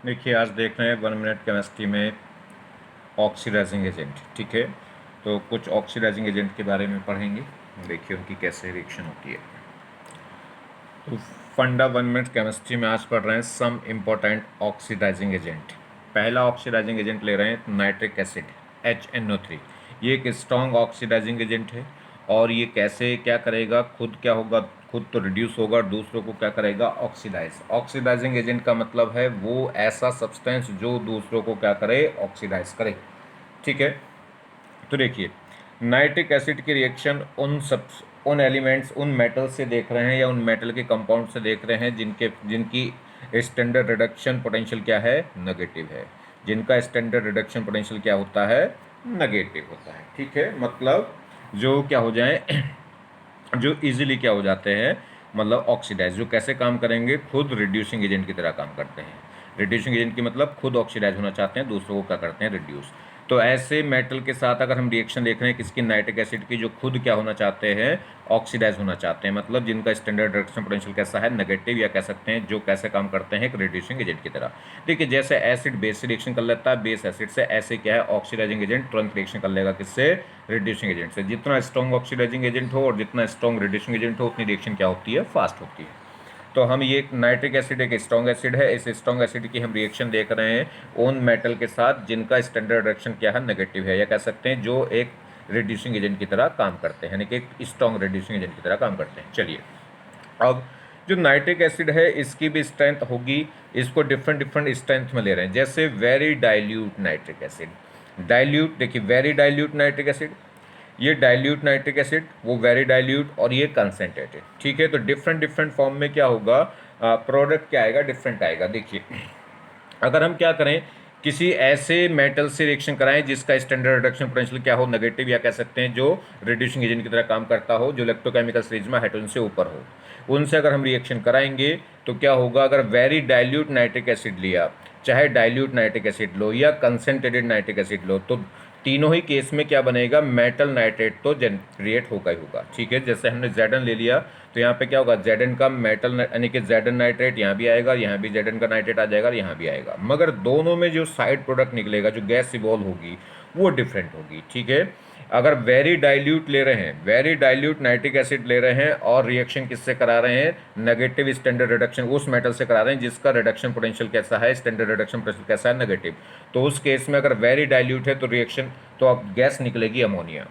देखिए, आज देख रहे हैं 1 मिनट केमिस्ट्री में ऑक्सीडाइजिंग एजेंट। ठीक है, तो कुछ ऑक्सीडाइजिंग एजेंट के बारे में पढ़ेंगे। देखिए उनकी कैसे रिएक्शन होती है। तो फंडा 1 मिनट केमिस्ट्री में आज पढ़ रहे हैं सम इम्पोर्टेंट ऑक्सीडाइजिंग एजेंट। पहला ऑक्सीडाइजिंग एजेंट ले रहे हैं नाइट्रिक एसिड HNO3। ये एक स्ट्रॉन्ग ऑक्सीडाइजिंग एजेंट है और ये कैसे क्या करेगा, खुद क्या होगा, खुद तो रिड्यूस होगा, दूसरों को क्या करेगा, ऑक्सीडाइज। ऑक्सीडाइजिंग एजेंट का मतलब है वो ऐसा सब्सटेंस जो दूसरों को क्या करे, ऑक्सीडाइज करे। ठीक है, तो देखिए नाइट्रिक एसिड की रिएक्शन उन एलिमेंट्स, उन मेटल से देख रहे हैं या उन मेटल के कंपाउंड से देख रहे हैं जिनकी स्टैंडर्ड रिडक्शन पोटेंशियल क्या है, नेगेटिव है। जिनका स्टैंडर्ड रिडक्शन पोटेंशियल क्या होता है, नेगेटिव होता है। ठीक है, मतलब जो क्या हो जाए जो इजीली क्या हो जाते हैं, मतलब ऑक्सीडाइज, जो कैसे काम करेंगे, खुद रिड्यूसिंग एजेंट की तरह काम करते हैं। रिड्यूसिंग एजेंट की मतलब खुद ऑक्सीडाइज होना चाहते हैं, दूसरों को क्या करते हैं, रिड्यूस। तो ऐसे मेटल के साथ अगर हम रिएक्शन देख रहे हैं किसकी, नाइट्रिक एसिड की, जो खुद क्या होना चाहते हैं, ऑक्सीडाइज होना चाहते हैं, मतलब जिनका स्टैंडर्ड रिडक्शन पोटेंशियल कैसा है, नेगेटिव, या कह सकते हैं जो कैसे काम करते हैं, एक रिड्यूसिंग एजेंट की तरह। देखिए जैसे एसिड बेस से रिएक्शन कर लेता है, बेस एसिड से, ऐसे क्या है, ऑक्सीडाइजिंग एजेंट तुरंत रिएक्शन कर लेगा किससे, रिड्यूसिंग एजेंट से। जितना स्ट्रॉन्ग ऑक्सीडाइजिंग एजेंट हो और जितना स्ट्रॉन्ग रिड्यूसिंग एजेंट हो, उतनी रिएक्शन क्या होती है, फास्ट होती है। तो हम ये नाइट्रिक एसिड एक स्ट्रॉन्ग एसिड है, इस स्ट्रॉन्ग एसिड की हम रिएक्शन देख रहे हैं उन मेटल के साथ जिनका स्टैंडर्ड रिएक्शन क्या है, नेगेटिव है, या कह सकते हैं जो एक रिड्यूसिंग एजेंट की तरह काम करते हैं, यानी कि एक स्ट्रॉन्ग रिड्यूसिंग एजेंट की तरह काम करते हैं। चलिए, अब जो नाइट्रिक एसिड है इसकी भी स्ट्रेंथ होगी, इसको डिफरेंट डिफरेंट स्ट्रेंथ में ले रहे हैं। जैसे very dilute nitric acid, dilute, देखिए वेरी डाइल्यूट नाइट्रिक एसिड, ये डाइल्यूट नाइट्रिक एसिड, वो वेरी डाइल्यूट, और ये कंसेंट्रेटेड। ठीक है, तो डिफरेंट डिफरेंट फॉर्म में क्या होगा, प्रोडक्ट क्या आएगा, डिफरेंट आएगा। देखिए अगर हम क्या करें, किसी ऐसे मेटल से रिएक्शन कराएं जिसका स्टैंडर्ड रिडक्शन पोटेंशियल क्या हो, नेगेटिव, या कह सकते हैं जो रिड्यूसिंग एजेंट की तरह काम करता हो, जो इलेक्ट्रोकेमिकल सीरीज में हाइड्रोजन से ऊपर हो, उनसे अगर हम रिएक्शन कराएंगे तो क्या होगा, अगर वेरी डाइल्यूट नाइट्रिक एसिड लिया, चाहे डाइल्यूट नाइट्रिक एसिड लो या कंसेंट्रेटेड नाइट्रिक एसिड लो, तो तीनों ही केस में क्या बनेगा, मेटल नाइट्रेट तो जनरेट होगा ही होगा। ठीक है, जैसे हमने Zn ले लिया तो यहाँ पे क्या होगा, Zn का मेटल यानी कि Zn नाइट्रेट यहाँ भी आएगा, यहाँ भी Zn का नाइट्रेट आ जाएगा, यहाँ भी आएगा, मगर दोनों में जो साइड प्रोडक्ट निकलेगा, जो गैस इवॉल्व होगी, वो डिफरेंट होगी। ठीक है, अगर वेरी डाइल्यूट ले रहे हैं, वेरी डाइल्यूट नाइट्रिक एसिड ले रहे हैं और रिएक्शन किससे करा रहे हैं, नेगेटिव स्टैंडर्ड रिडक्शन, उस मेटल से करा रहे हैं जिसका रिडक्शन पोटेंशियल कैसा है, स्टैंडर्ड रिडक्शन पोटेंशियल कैसा है, नेगेटिव, तो उस केस में अगर वेरी डाइल्यूट है तो रिएक्शन, तो अब गैस निकलेगी अमोनिया।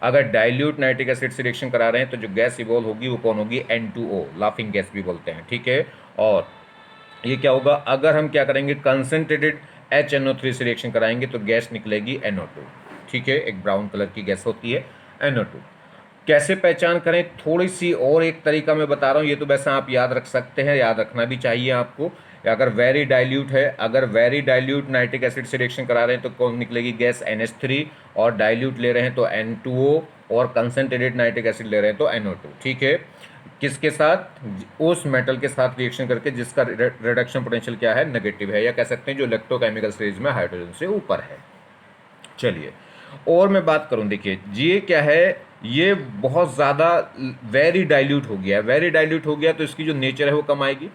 अगर डाइल्यूट नाइट्रिक एसिड से रिएक्शन करा रहे हैं तो जो गैस इवॉल्व होगी वो कौन होगी, N2O, लाफिंग गैस भी बोलते हैं। ठीक है, और ये क्या होगा, अगर हम क्या करेंगे, कंसनट्रेटेड HNO3 से रिएक्शन कराएंगे तो गैस निकलेगी NO2। ठीक है, एक ब्राउन कलर की गैस होती है NO2। कैसे पहचान करें, थोड़ी सी और एक तरीका मैं बता रहा हूँ, ये तो वैसे आप याद रख सकते हैं, याद रखना भी चाहिए आपको। अगर वेरी डाइल्यूट है, अगर वेरी डाइल्यूट नाइट्रिक एसिड से रिएक्शन करा रहे हैं तो कौन निकलेगी, गैस NH3, और डाइल्यूट ले रहे हैं तो N2O, और कंसनट्रेटेड नाइट्रिक एसिड ले रहे हैं तो NO2। ठीक है, किसके साथ, उस मेटल के साथ रिएक्शन करके जिसका रिडक्शन पोटेंशियल क्या है, नेगेटिव है, या कह सकते हैं जो इलेक्ट्रोकेमिकल सीरीज में हाइड्रोजन से ऊपर है। चलिए, और मैं बात करूं, देखिए ये क्या है, ये बहुत ज़्यादा वेरी डाइल्यूट हो गया है, वेरी डाइल्यूट हो गया तो इसकी जो नेचर है वो कम आएगी,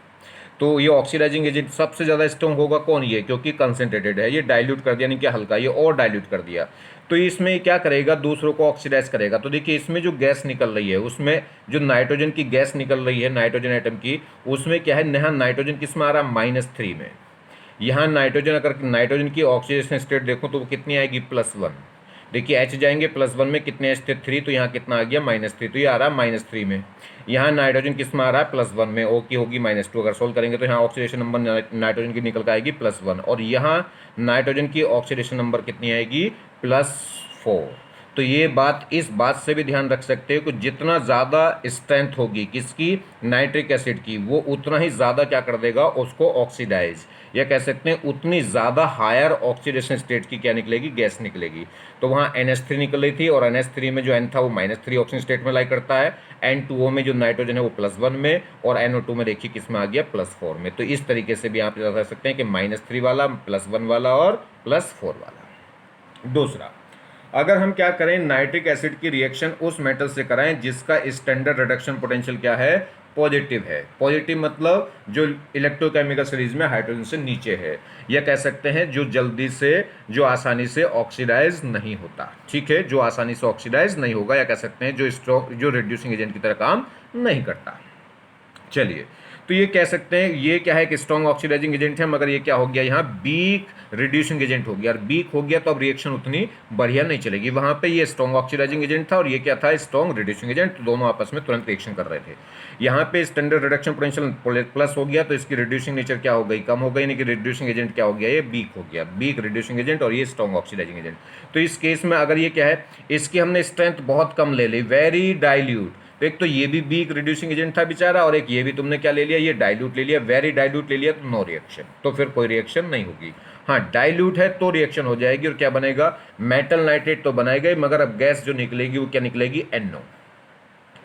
तो ये ऑक्सीडाइजिंग एजेंट सबसे ज़्यादा स्ट्रॉन्ग होगा कौन, ये, क्योंकि कंसेंट्रेटेड है, ये डाइल्यूट कर दिया, नहीं कि हल्का, ये और डाइल्यूट कर दिया, तो इसमें क्या करेगा, दूसरों को ऑक्सीडाइज करेगा। तो देखिए इसमें जो गैस निकल रही है, उसमें जो नाइट्रोजन की गैस निकल रही है, नाइट्रोजन एटम की, उसमें क्या है, यहाँ नाइट्रोजन किस में आ रहा है, -3 में। यहाँ नाइट्रोजन, अगर नाइट्रोजन की ऑक्सीडेशन स्टेट देखो तो वो कितनी आएगी, +1। देखिए H जाएंगे +1 में, कितने H थे, 3, तो यहाँ कितना आ गया, -3, तो ये आ रहा है -3 में। यहाँ नाइट्रोजन किस में आ रहा है, +1 में, O की होगी -2, अगर सोल्व करेंगे तो यहाँ ऑक्सीडेशन नंबर नाइट्रोजन की निकल कर आएगी +1, और यहाँ नाइट्रोजन की ऑक्सीडेशन नंबर कितनी आएगी, +4। तो ये बात, इस बात से भी ध्यान रख सकते हो कि जितना ज़्यादा स्ट्रेंथ होगी किसकी, नाइट्रिक एसिड की, वो उतना ही ज़्यादा क्या कर देगा, उसको ऑक्सीडाइज, या कह सकते हैं उतनी ज़्यादा हायर ऑक्सीडेशन स्टेट की क्या निकलेगी, गैस निकलेगी। तो वहाँ NH3 निकल रही थी, और NH3 में जो N था वो -3 ऑक्सीजन स्टेट में लाई करता है, N2O में जो नाइट्रोजन है वो +1 में, और NO2 में देखिए किस में आ गया, +4 में। तो इस तरीके से भी आप बता सकते हैं कि -3 वाला, +1 वाला और +4 वाला। दूसरा, अगर हम क्या करें, नाइट्रिक एसिड की रिएक्शन उस मेटल से कराएं जिसका स्टैंडर्ड रिडक्शन पोटेंशियल क्या है, पॉजिटिव है। पॉजिटिव मतलब जो इलेक्ट्रोकेमिकल सीरीज में हाइड्रोजन से नीचे है, या कह सकते हैं जो जल्दी से, जो आसानी से ऑक्सीडाइज नहीं होता। ठीक है, जो आसानी से ऑक्सीडाइज नहीं होगा, या कह सकते हैं जो स्ट्रॉन्ग, जो रिड्यूसिंग एजेंट की तरह काम नहीं करता। चलिए, तो ये कह सकते हैं ये क्या है कि स्ट्रॉन्ग ऑक्सीडाइजिंग एजेंट है, मगर ये क्या हो गया यहाँ वीक रिड्यूसिंग एजेंट हो गया। और वीक हो गया तो अब रिएक्शन उतनी बढ़िया नहीं चलेगी। वहां पे ये स्ट्रॉन्ग ऑक्सीडाइजिंग एजेंट था और ये क्या था, स्ट्रॉन्ग रिड्यूसिंग एजेंट। तो दोनों आपस में तुरंत रिएक्शन कर रहे थे। यहाँ पे स्टैंडर्ड रिडक्शन पोटेंशियल प्लस हो गया तो इसकी रिड्यूसिंग नेचर क्या हो गई, कम हो गई, यानी कि रिड्यूसिंग एजेंट क्या हो गया, ये वीक हो गया, वीक रिड्यूसिंग एजेंट, और ये स्ट्रॉन्ग ऑक्सीडाइजिंग एजेंट। तो इस केस में अगर ये क्या है, इसकी हमने स्ट्रेंथ बहुत कम ले ली, वेरी डाइल्यूट। तो एक तो ये भी वीक रिड्यूसिंग एजेंट था बेचारा, और एक ये भी तुमने क्या ले लिया, ये डाइल्यूट ले लिया, वेरी डाइल्यूट ले लिया, तो नो रिएक्शन, तो फिर कोई रिएक्शन नहीं होगी। हाँ, डाइल्यूट है तो रिएक्शन हो जाएगी, और क्या बनेगा, मेटल नाइट्रेट तो बनाएगा ही, मगर अब गैस जो निकलेगी वो क्या निकलेगी, NO।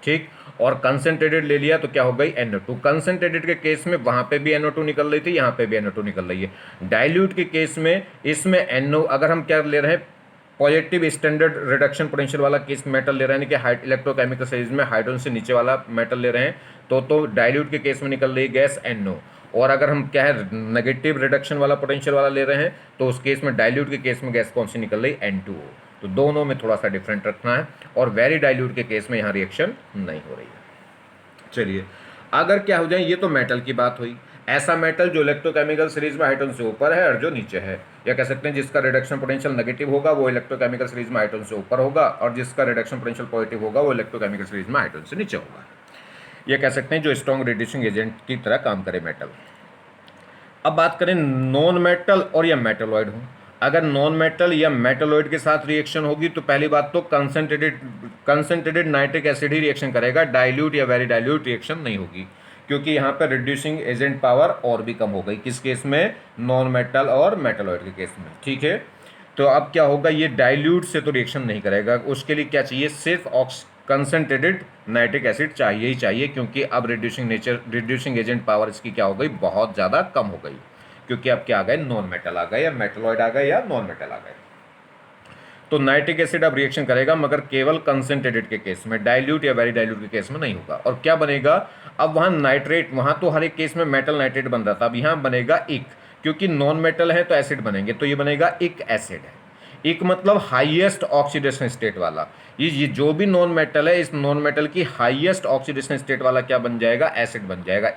ठीक, और कंसंट्रेटेड ले लिया तो क्या हो गई, NO2। कंसंट्रेटेड के केस में वहां पे भी NO2 निकल रही थी, यहाँ पे भी NO2 निकल रही है। डाइल्यूट के केस में इसमें NO, अगर हम क्या ले रहे हैं, पॉजिटिव स्टैंडर्ड रिडक्शन पोटेंशियल वाला केस मेटल ले रहे हैं, कि इलेक्ट्रोकेमिकल सीरीज में हाइड्रोजन से नीचे वाला मेटल ले रहे हैं, तो डाइल्यूट के केस में निकल रही है गैस NO। और अगर हम क्या है, नेगेटिव रिडक्शन वाला पोटेंशियल वाला ले रहे हैं, तो उस केस में डाइल्यूट के केस में गैस कौन सी निकल रही, N2O। तो दोनों में थोड़ा सा डिफरेंट रखना है, और वेरी डाइल्यूट के केस में यहाँ रिएक्शन नहीं हो रही है। चलिए, अगर क्या हो जाए, ये तो मेटल की बात हुई। ऐसा मेटल जो इलेक्ट्रोकेमिकल सीरीज में हाइड्रोजन से ऊपर है और जो नीचे है, या कह सकते हैं जिसका रिडक्शन पोटेंशियल नेगेटिव होगा वो इलेक्ट्रोकेमिकल सीरीज में हाइड्रोजन से ऊपर होगा, और जिसका रिडक्शन पोटेंशियल पॉजिटिव होगा वो इलेक्ट्रोकेमिकल सीरीज में हाइड्रोजन से नीचे होगा। ये कह सकते हैं जो स्ट्रॉन्ग रिड्यूसिंग एजेंट की तरह काम करे मेटल। अब बात करें नॉन मेटल और या मेटलॉइड हो। अगर नॉन मेटल या मेटलॉइड के साथ रिएक्शन होगी तो पहली बात तो कंसंट्रेटेड नाइट्रिक एसिड ही रिएक्शन करेगा, डाइल्यूट या वेरी डाइल्यूट रिएक्शन नहीं होगी, क्योंकि यहाँ पर रिड्यूसिंग एजेंट पावर और भी कम हो गई। किस केस में, नॉन मेटल और मेटलॉइड के केस में। ठीक है, तो अब क्या होगा, ये डाइल्यूट से तो रिएक्शन नहीं करेगा, उसके लिए क्या चाहिए, सिर्फ कंसंट्रेटेड नाइट्रिक एसिड चाहिए ही चाहिए, क्योंकि अब रिड्यूसिंग एजेंट पावर इसकी क्या हो गई, बहुत ज़्यादा कम हो गई, क्योंकि अब क्या आ गए, नॉन मेटल आ गए, या मेटलॉइड आ गए, या नॉन मेटल आ गए। तो नाइट्रिक एसिड अब रिएक्शन करेगा, मगर केवल कंसंट्रेटेड के केस में, डाइल्यूट या वेरी डाइल्यूट के केस में नहीं होगा। और क्या बनेगा, अब वहाँ नाइट्रेट, वहाँ तो हर एक केस में मेटल नाइट्रेट बन रहा था, अब यहाँ बनेगा इक, क्योंकि नॉन मेटल है तो एसिड बनेंगे, तो ये बनेगा इक एसिड है। इक मतलब हाईएस्ट ऑक्सीडेशन स्टेट वाला। ये जो भी नॉन मेटल है, इस नॉन मेटल की हाईएस्ट ऑक्सीडेशन स्टेट वाला क्या बन जाएगा, एसिड बन जाएगा।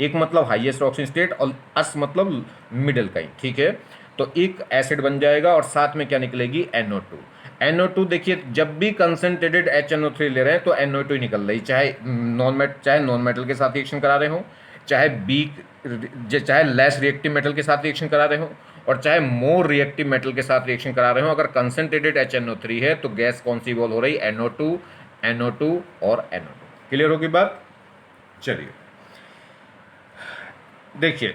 एक मतलब हाईएस्ट ऑक्सीजन स्टेट, और अस मतलब मिडिल का ही। ठीक है, तो एक एसिड बन जाएगा, और साथ में क्या निकलेगी, NO2। NO2 देखिए, जब भी कंसंट्रेटेड HNO3 ले रहे हैं तो NO2 ही निकल रही, चाहे नॉन मेटल के साथ रिएक्शन करा रहे हो, चाहे लेस रिएक्टिव मेटल के साथ रिएक्शन करा रहे हो, और चाहे मोर रिएक्टिव मेटल के साथ रिएक्शन करा रहे हो। अगर कंसंट्रेटेड HNO3 है तो गैस कौन सी इवॉल्व हो रही, NO2 और NO2। क्लियर होगी बात। चलिए देखिए,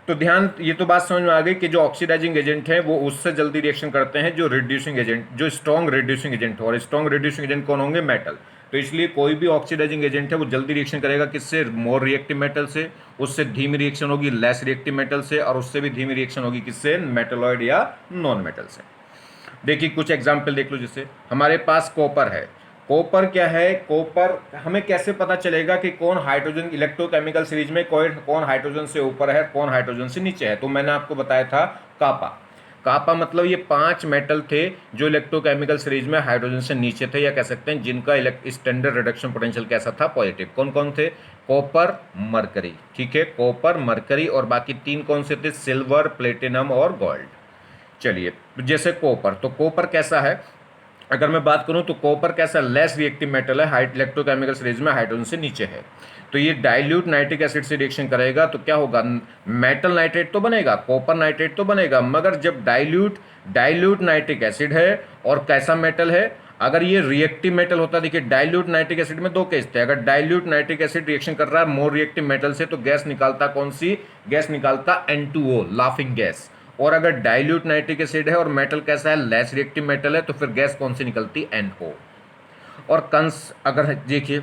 तो ध्यान, ये तो बात समझ में आ गई कि जो ऑक्सीडाइजिंग एजेंट है वो उससे जल्दी रिएक्शन करते हैं जो रिड्यूसिंग एजेंट, जो स्ट्रॉन्ग रिड्यूसिंग एजेंट हो। और स्ट्रॉन्ग रिड्यूसिंग एजेंट कौन होंगे, मेटल। तो इसलिए कोई भी ऑक्सीडाइजिंग एजेंट है वो जल्दी रिएक्शन करेगा किससे, मोर रिएक्टिव मेटल से, उससे धीमी रिएक्शन होगी लेस रिएक्टिव मेटल से, और उससे भी धीमी रिएक्शन होगी किससे, मेटलॉइड या नॉन मेटल से। देखिए कुछ एग्जाम्पल देख लो, जैसे हमारे पास कॉपर है। कॉपर क्या है, कॉपर हमें कैसे पता चलेगा कि कौन हाइड्रोजन, इलेक्ट्रोकेमिकल सीरीज में कौन हाइड्रोजन से ऊपर है, कौन हाइड्रोजन से नीचे है। तो मैंने आपको बताया था कापा। कापा मतलब ये 5 मेटल थे जो इलेक्ट्रोकेमिकल सीरीज में हाइड्रोजन से नीचे थे, या कह सकते हैं जिनका स्टैंडर्ड रिडक्शन पोटेंशियल कैसा था, पॉजिटिव। कौन कौन थे, कॉपर, मरकरी। ठीक है, कॉपर, मरकरी, और बाकी 3 कौन से थे, सिल्वर, प्लेटिनम और गोल्ड। चलिए, जैसे कॉपर, तो कॉपर कैसा है, अगर मैं बात करूं तो कॉपर कैसा, लेस रिएक्टिव मेटल है, इलेक्ट्रोकेमिकल सीरीज में हाइड्रोजन से नीचे है। तो ये डाइल्यूट नाइट्रिक एसिड से रिएक्शन करेगा तो क्या होगा, मेटल नाइट्रेट तो बनेगा, कॉपर नाइट्रेट तो बनेगा, मगर जब डाइल्यूट नाइट्रिक एसिड है और कैसा मेटल है, अगर ये रिएक्टिव मेटल होता, देखिए डाइल्यूट नाइट्रिक एसिड में 2 केस थे। अगर डाइल्यूट नाइट्रिक एसिड रिएक्शन कर रहा है मोर रिएक्टिव मेटल से तो गैस निकालता कौन सी, गैस निकालता N2O, लाफिंग गैस। और अगर डाइल्यूट नाइट्रिक एसिड है और मेटल कैसा है, लेस रिएक्टिव मेटल है, तो फिर गैस कौन सी निकलती, NO। और अगर देखिए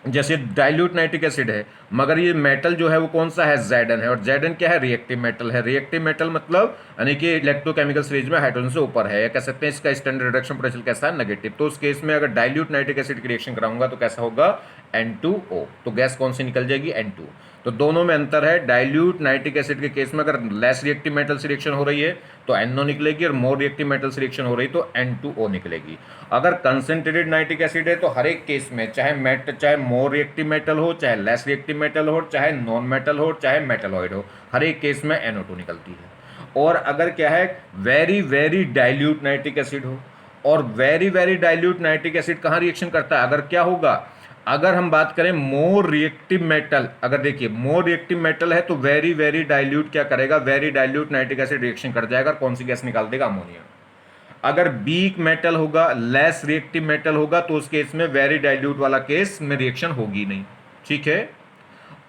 जैसे डाइल्यूट नाइट्रिक एसिड है, मगर ये मेटल जो है वो कौन सा है, Zn है, और Zn क्या है, रिएक्टिव मेटल है। रिएक्टिव मेटल मतलब यानी कि इलेक्ट्रोकेमिकल सीरीज में हाइड्रोजन से ऊपर है, या कह सकते हैं इसका स्टैंडर्ड रिडक्शन पोटेंशियल कैसा है, नेगेटिव। तो उस केस में अगर डाइल्यूट नाइट्रिक एसिड की रिएक्शन कराऊंगा तो कैसा होगा, N2O। तो गैस कौन सी निकल जाएगी, N2। तो दोनों में अंतर है। डाइल्यूट नाइट्रिक एसिड के केस में अगर लेस रिएक्टिव मेटल से रिएक्शन हो रही है तो NO निकलेगी, और मोर रिएक्टिव मेटल से रिएक्शन हो रही तो N2O निकलेगी। अगर कंसंट्रेटेड नाइट्रिक एसिड है तो हर एक केस में चाहे मोर रिएक्टिव मेटल हो, चाहे लेस रिएक्टिव मेटल हो, चाहे नॉन मेटल हो, चाहे मेटलॉइड हो, हर एक केस में NO2 निकलती है। और अगर क्या है, very very dilute nitric acid हो, और very very dilute nitric acid कहाँ रिएक्शन करता है, अगर क्या होगा, अगर हम बात करें मोर रिएक्टिव मेटल, अगर देखिए मोर रिएक्टिव मेटल है तो वेरी वेरी डाइल्यूट क्या करेगा, very dilute nitric acid reaction कर जाएगा, कौन सी गैस निकाल देगा, अमोनिया। अगर वीक मेटल होगा, लेस रिएक्टिव मेटल होगा, तो उस केस में वेरी डाइल्यूट वाला केस में रिएक्शन होगी नहीं, ठीक है।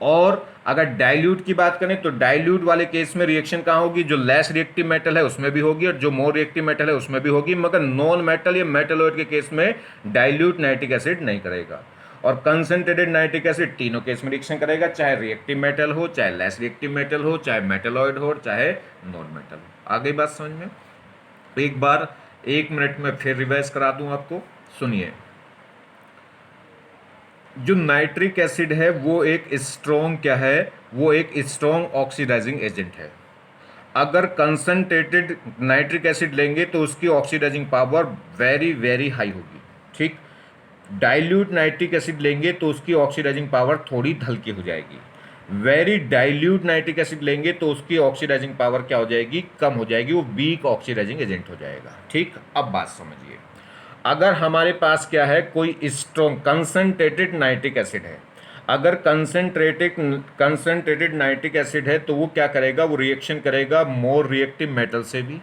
और अगर डाइल्यूट की बात करें तो डाइल्यूट वाले केस में रिएक्शन कहाँ होगी, जो लेस रिएक्टिव मेटल है उसमें भी होगी, और जो मोर रिएक्टिव मेटल है उसमें भी होगी, मगर नॉन मेटल या मेटलॉइड के केस में डाइल्यूट नाइट्रिक एसिड नहीं करेगा। और कंसंट्रेटेड नाइट्रिक एसिड तीनों केस में रिएक्शन करेगा, चाहे रिएक्टिव मेटल हो, चाहे लेस रिएक्टिव मेटल हो, चाहे मेटलॉइड हो, चाहे नॉन मेटल हो। आगे बात समझ में, एक बार 1 मिनट में फिर रिवाइज करा दूं आपको, सुनिए। जो नाइट्रिक एसिड है वो एक स्ट्रॉन्ग क्या है, वो एक स्ट्रॉन्ग ऑक्सीडाइजिंग एजेंट है। अगर कंसंट्रेटेड नाइट्रिक एसिड लेंगे तो उसकी oxidising power very very high होगी, ठीक। डाइल्यूट नाइट्रिक एसिड लेंगे तो उसकी ऑक्सीडाइजिंग पावर थोड़ी हल्की हो जाएगी। वेरी डाइल्यूट नाइट्रिक एसिड लेंगे तो उसकी ऑक्सीडाइजिंग पावर क्या हो जाएगी, कम हो जाएगी, वो वीक ऑक्सीडाइजिंग एजेंट हो जाएगा, ठीक। अब बात समझिए, अगर हमारे पास क्या है, कोई स्ट्रॉन्ग कंसंट्रेटेड नाइट्रिक एसिड है, अगर कंसंट्रेटेड नाइट्रिक एसिड है तो वो क्या करेगा, वो रिएक्शन करेगा मोर रिएक्टिव मेटल से भी,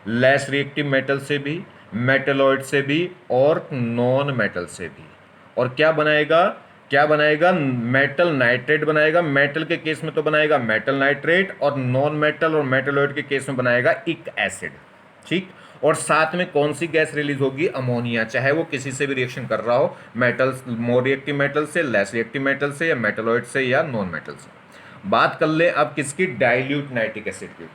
लेस रिएक्टिव मेटल से भी, मेटलॉइड से भी, और नॉन मेटल से भी। और क्या बनाएगा, क्या बनाएगा, मेटल नाइट्रेट बनाएगा। मेटल के केस में तो बनाएगा मेटल नाइट्रेट, और नॉन मेटल और मेटलॉइड के केस में बनाएगा इक एसिड, ठीक। और साथ में कौन सी गैस रिलीज होगी, अमोनिया, चाहे वो किसी से भी रिएक्शन कर रहा हो, मेटल, मोर रिएक्टिव मेटल से, लेस रिएक्टिव मेटल से, या मेटलॉइड से, या नॉन मेटल से। बात कर ले अब किसकी, डाइल्यूट नाइट्रिक एसिड की।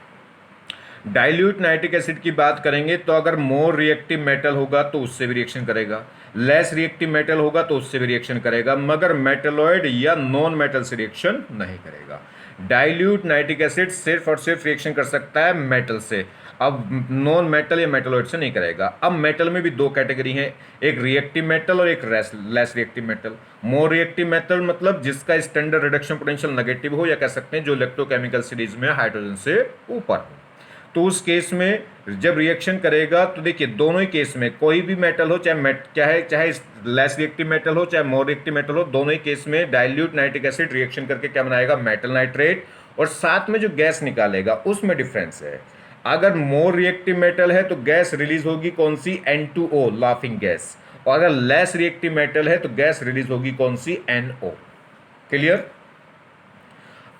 डाइल्यूट नाइट्रिक एसिड की बात करेंगे तो अगर मोर रिएक्टिव मेटल होगा तो उससे भी रिएक्शन करेगा, लेस रिएक्टिव मेटल होगा तो उससे भी रिएक्शन करेगा, मगर मेटलॉइड या नॉन मेटल से रिएक्शन नहीं करेगा। डाइल्यूट नाइट्रिक एसिड सिर्फ और सिर्फ रिएक्शन कर सकता है मेटल से, अब नॉन मेटल या मेटलॉइड से नहीं करेगा। अब मेटल में भी दो कैटेगरी हैं, एक रिएक्टिव मेटल और एक less reactive metal. More reactive metal मतलब जिसका स्टैंडर्ड रिडक्शन पोटेंशियल नेगेटिव हो, या कह सकते हैं जो इलेक्ट्रोकेमिकल सीरीज में हाइड्रोजन से ऊपर हो। तो उस केस में जब रिएक्शन करेगा तो देखिए दोनों ही केस में कोई भी मेटल हो, चाहे लेस रिएक्टिव मेटल हो, चाहे मोर रिएक्टिव मेटल हो, दोनों ही केस में डाइल्यूट नाइट्रिक एसिड रिएक्शन करके क्या बनाएगा, मेटल नाइट्रेट, और साथ में जो गैस निकालेगा उसमें डिफरेंस है। अगर मोर रिएक्टिव मेटल है तो गैस रिलीज होगी कौन सी, N2O, लाफिंग गैस, और अगर लेस रिएक्टिव मेटल है तो गैस रिलीज होगी कौन सी, NO। क्लियर।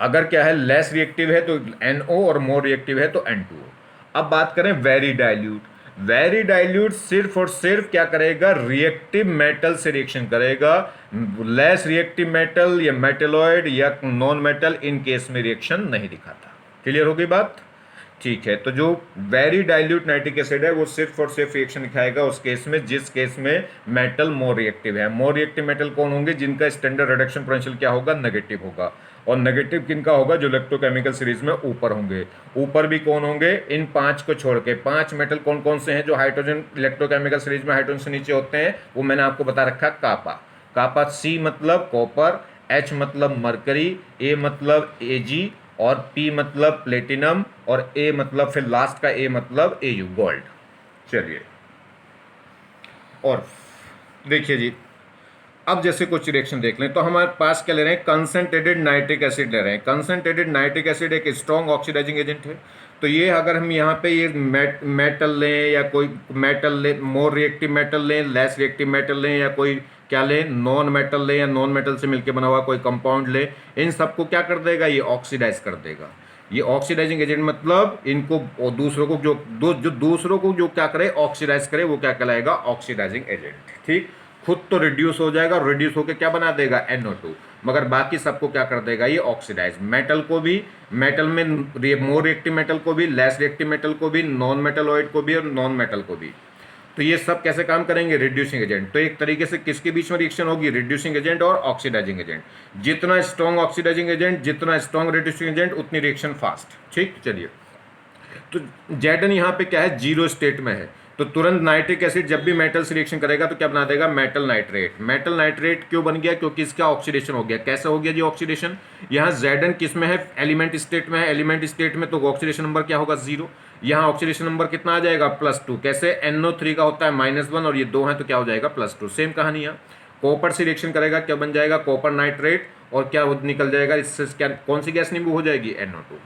अगर क्या है, लेस रिएक्टिव है तो NO, और मोर रिएक्टिव है तो N2O। अब बात करें वेरी डाइल्यूट। वेरी डाइल्यूट सिर्फ और सिर्फ क्या करेगा, रिएक्टिव मेटल से रिएक्शन करेगा, लेस रिएक्टिव मेटल या मेटलॉइड या नॉन मेटल इन केस में रिएक्शन नहीं दिखाता। क्लियर हो गई बात, ठीक है। तो जो वेरी डाइल्यूट नाइट्रिक एसिड है वो सिर्फ और सिर्फ रिएक्शन दिखाएगा उस केस में जिस केस में मेटल मोर रिएक्टिव है। मोर रिएक्टिव मेटल कौन होंगे, जिनका स्टैंडर्ड रिडक्शन पोटेंशियल क्या होगा, नेगेटिव होगा। और नेगेटिव किनका होगा, जो इलेक्ट्रोकेमिकल सीरीज में ऊपर होंगे। ऊपर भी कौन होंगे, इन 5 को छोड़ के 5 मेटल कौन कौन से हैं जो हाइड्रोजन इलेक्ट्रोकेमिकल सीरीज में हाइड्रोजन से नीचे होते हैं, वो मैंने आपको बता रखा, कापा। कापा C मतलब कॉपर, H मतलब मरकरी, A मतलब Ag, और P मतलब प्लेटिनम, और A मतलब फिर लास्ट का A मतलब Au, गोल्ड। चलिए, और देखिए जी, अब जैसे कुछ रिएक्शन देख लें तो हमारे पास क्या ले रहे हैं, कंसंट्रेटेड नाइट्रिक एसिड ले रहे हैं। कंसंट्रेटेड नाइट्रिक एसिड एक स्ट्रॉन्ग ऑक्सीडाइजिंग एजेंट है। तो ये अगर हम यहाँ पे ये मेटल लें, या कोई मेटल लें, मोर रिएक्टिव मेटल लें, लेस रिएक्टिव मेटल लें, या कोई क्या लें, नॉन मेटल लें, या नॉन मेटल से मिलकर बना हुआ कोई कंपाउंड लें, इन सबको क्या कर देगा, ये ऑक्सीडाइज कर देगा। ये ऑक्सीडाइजिंग एजेंट मतलब इनको और दूसरों को जो दूसरों को जो क्या करे, ऑक्सीडाइज करे, वो क्या कहलाएगा, ऑक्सीडाइजिंग एजेंट, ठीक। खुद तो रिड्यूस हो जाएगा और रिड्यूस होकर क्या बना देगा NO2, मगर बाकी सबको क्या कर देगा ये ऑक्सीडाइज। मेटल को भी, मेटल में मोर रिएक्टिव मेटल को भी, लेस रिएक्टिव मेटल को भी, नॉन मेटलॉइड को भी और नॉन मेटल को भी। तो ये सब कैसे काम करेंगे, रिड्यूसिंग एजेंट। तो एक तरीके से किसके बीच में रिएक्शन होगी, रिड्यूसिंग एजेंट और ऑक्सीडाइजिंग एजेंट। जितना स्ट्रॉन्ग ऑक्सीडाइजिंग एजेंट, जितना स्ट्रॉन्ग रिड्यूसिंग एजेंट, उतनी रिएक्शन फास्ट। ठीक, चलिए। तो Zn यहाँ पे क्या है, जीरो स्टेट में है, तो तुरंत नाइट्रिक एसिड जब भी मेटल से रिएक्शन करेगा तो क्या बना देगा, मेटल नाइट्रेट। मेटल नाइट्रेट क्यों बन गया, क्योंकि इसका ऑक्सीडेशन हो गया। कैसे हो गया जी ऑक्सीडेशन, यहाँ Zn किस में है, एलिमेंट स्टेट में है। एलिमेंट स्टेट में तो ऑक्सीडेशन नंबर क्या होगा, 0। यहाँ ऑक्सीडेशन नंबर कितना आ जाएगा, +2। कैसे, NO3 का होता है -1 और ये 2 है तो क्या हो जाएगा, +2। सेम कहानी है, कॉपर से रिएक्शन करेगा, क्या बन जाएगा, कॉपर नाइट्रेट, और क्या निकल जाएगा इससे, क्या कौन सी गैस रिमूव हो जाएगी, NO2।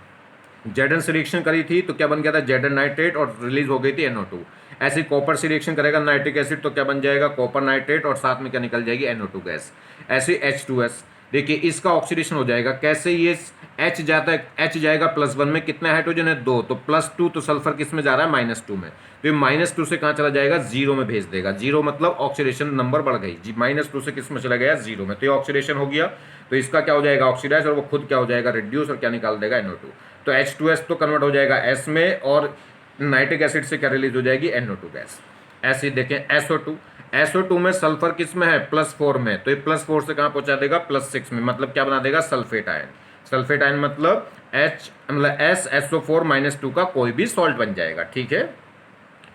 Zn से रिएक्शन करी थी तो क्या बन गया था, Zn नाइट्रेट, और रिलीज हो गई थी NO2। ऐसे कॉपर से रिएक्शन करेगा नाइट्रिक एसिड तो क्या बन जाएगा, कॉपर नाइट्रेट, और साथ में क्या निकल जाएगी, NO2 गैस। ऐसे H2S, देखिए इसका ऑक्सीडेशन हो जाएगा। कैसे, ये H जाता है, H जाएगा +1 में, कितना हाइड्रोजन है, 2, तो +2, तो सल्फर किस में जा रहा है, -2 में। तो ये -2 से कहाँ चला जाएगा, 0 में भेज देगा। 0 मतलब ऑक्सीडेशन नंबर बढ़ गई जी, -2 से किस में चला गया, 0 में। तो ये ऑक्सीडेशन हो गया, तो इसका क्या हो जाएगा, ऑक्सीडाइज, और वो खुद क्या हो जाएगा, रिड्यूस, और क्या निकाल देगा, NO2। तो H2S तो कन्वर्ट हो जाएगा S में, और नाइट्रिक एसिड से क्या रिलीज हो जाएगी, NO2 गैस। ऐसे ही देखें SO2 में सल्फर किस में है, +4 में, तो ये +4 से कहाँ पहुंचा देगा, +6 में, मतलब क्या बना देगा, सल्फेट आयन। सल्फेट आयन मतलब H मतलब SSO4 - 2 का कोई भी सॉल्ट बन जाएगा। ठीक है,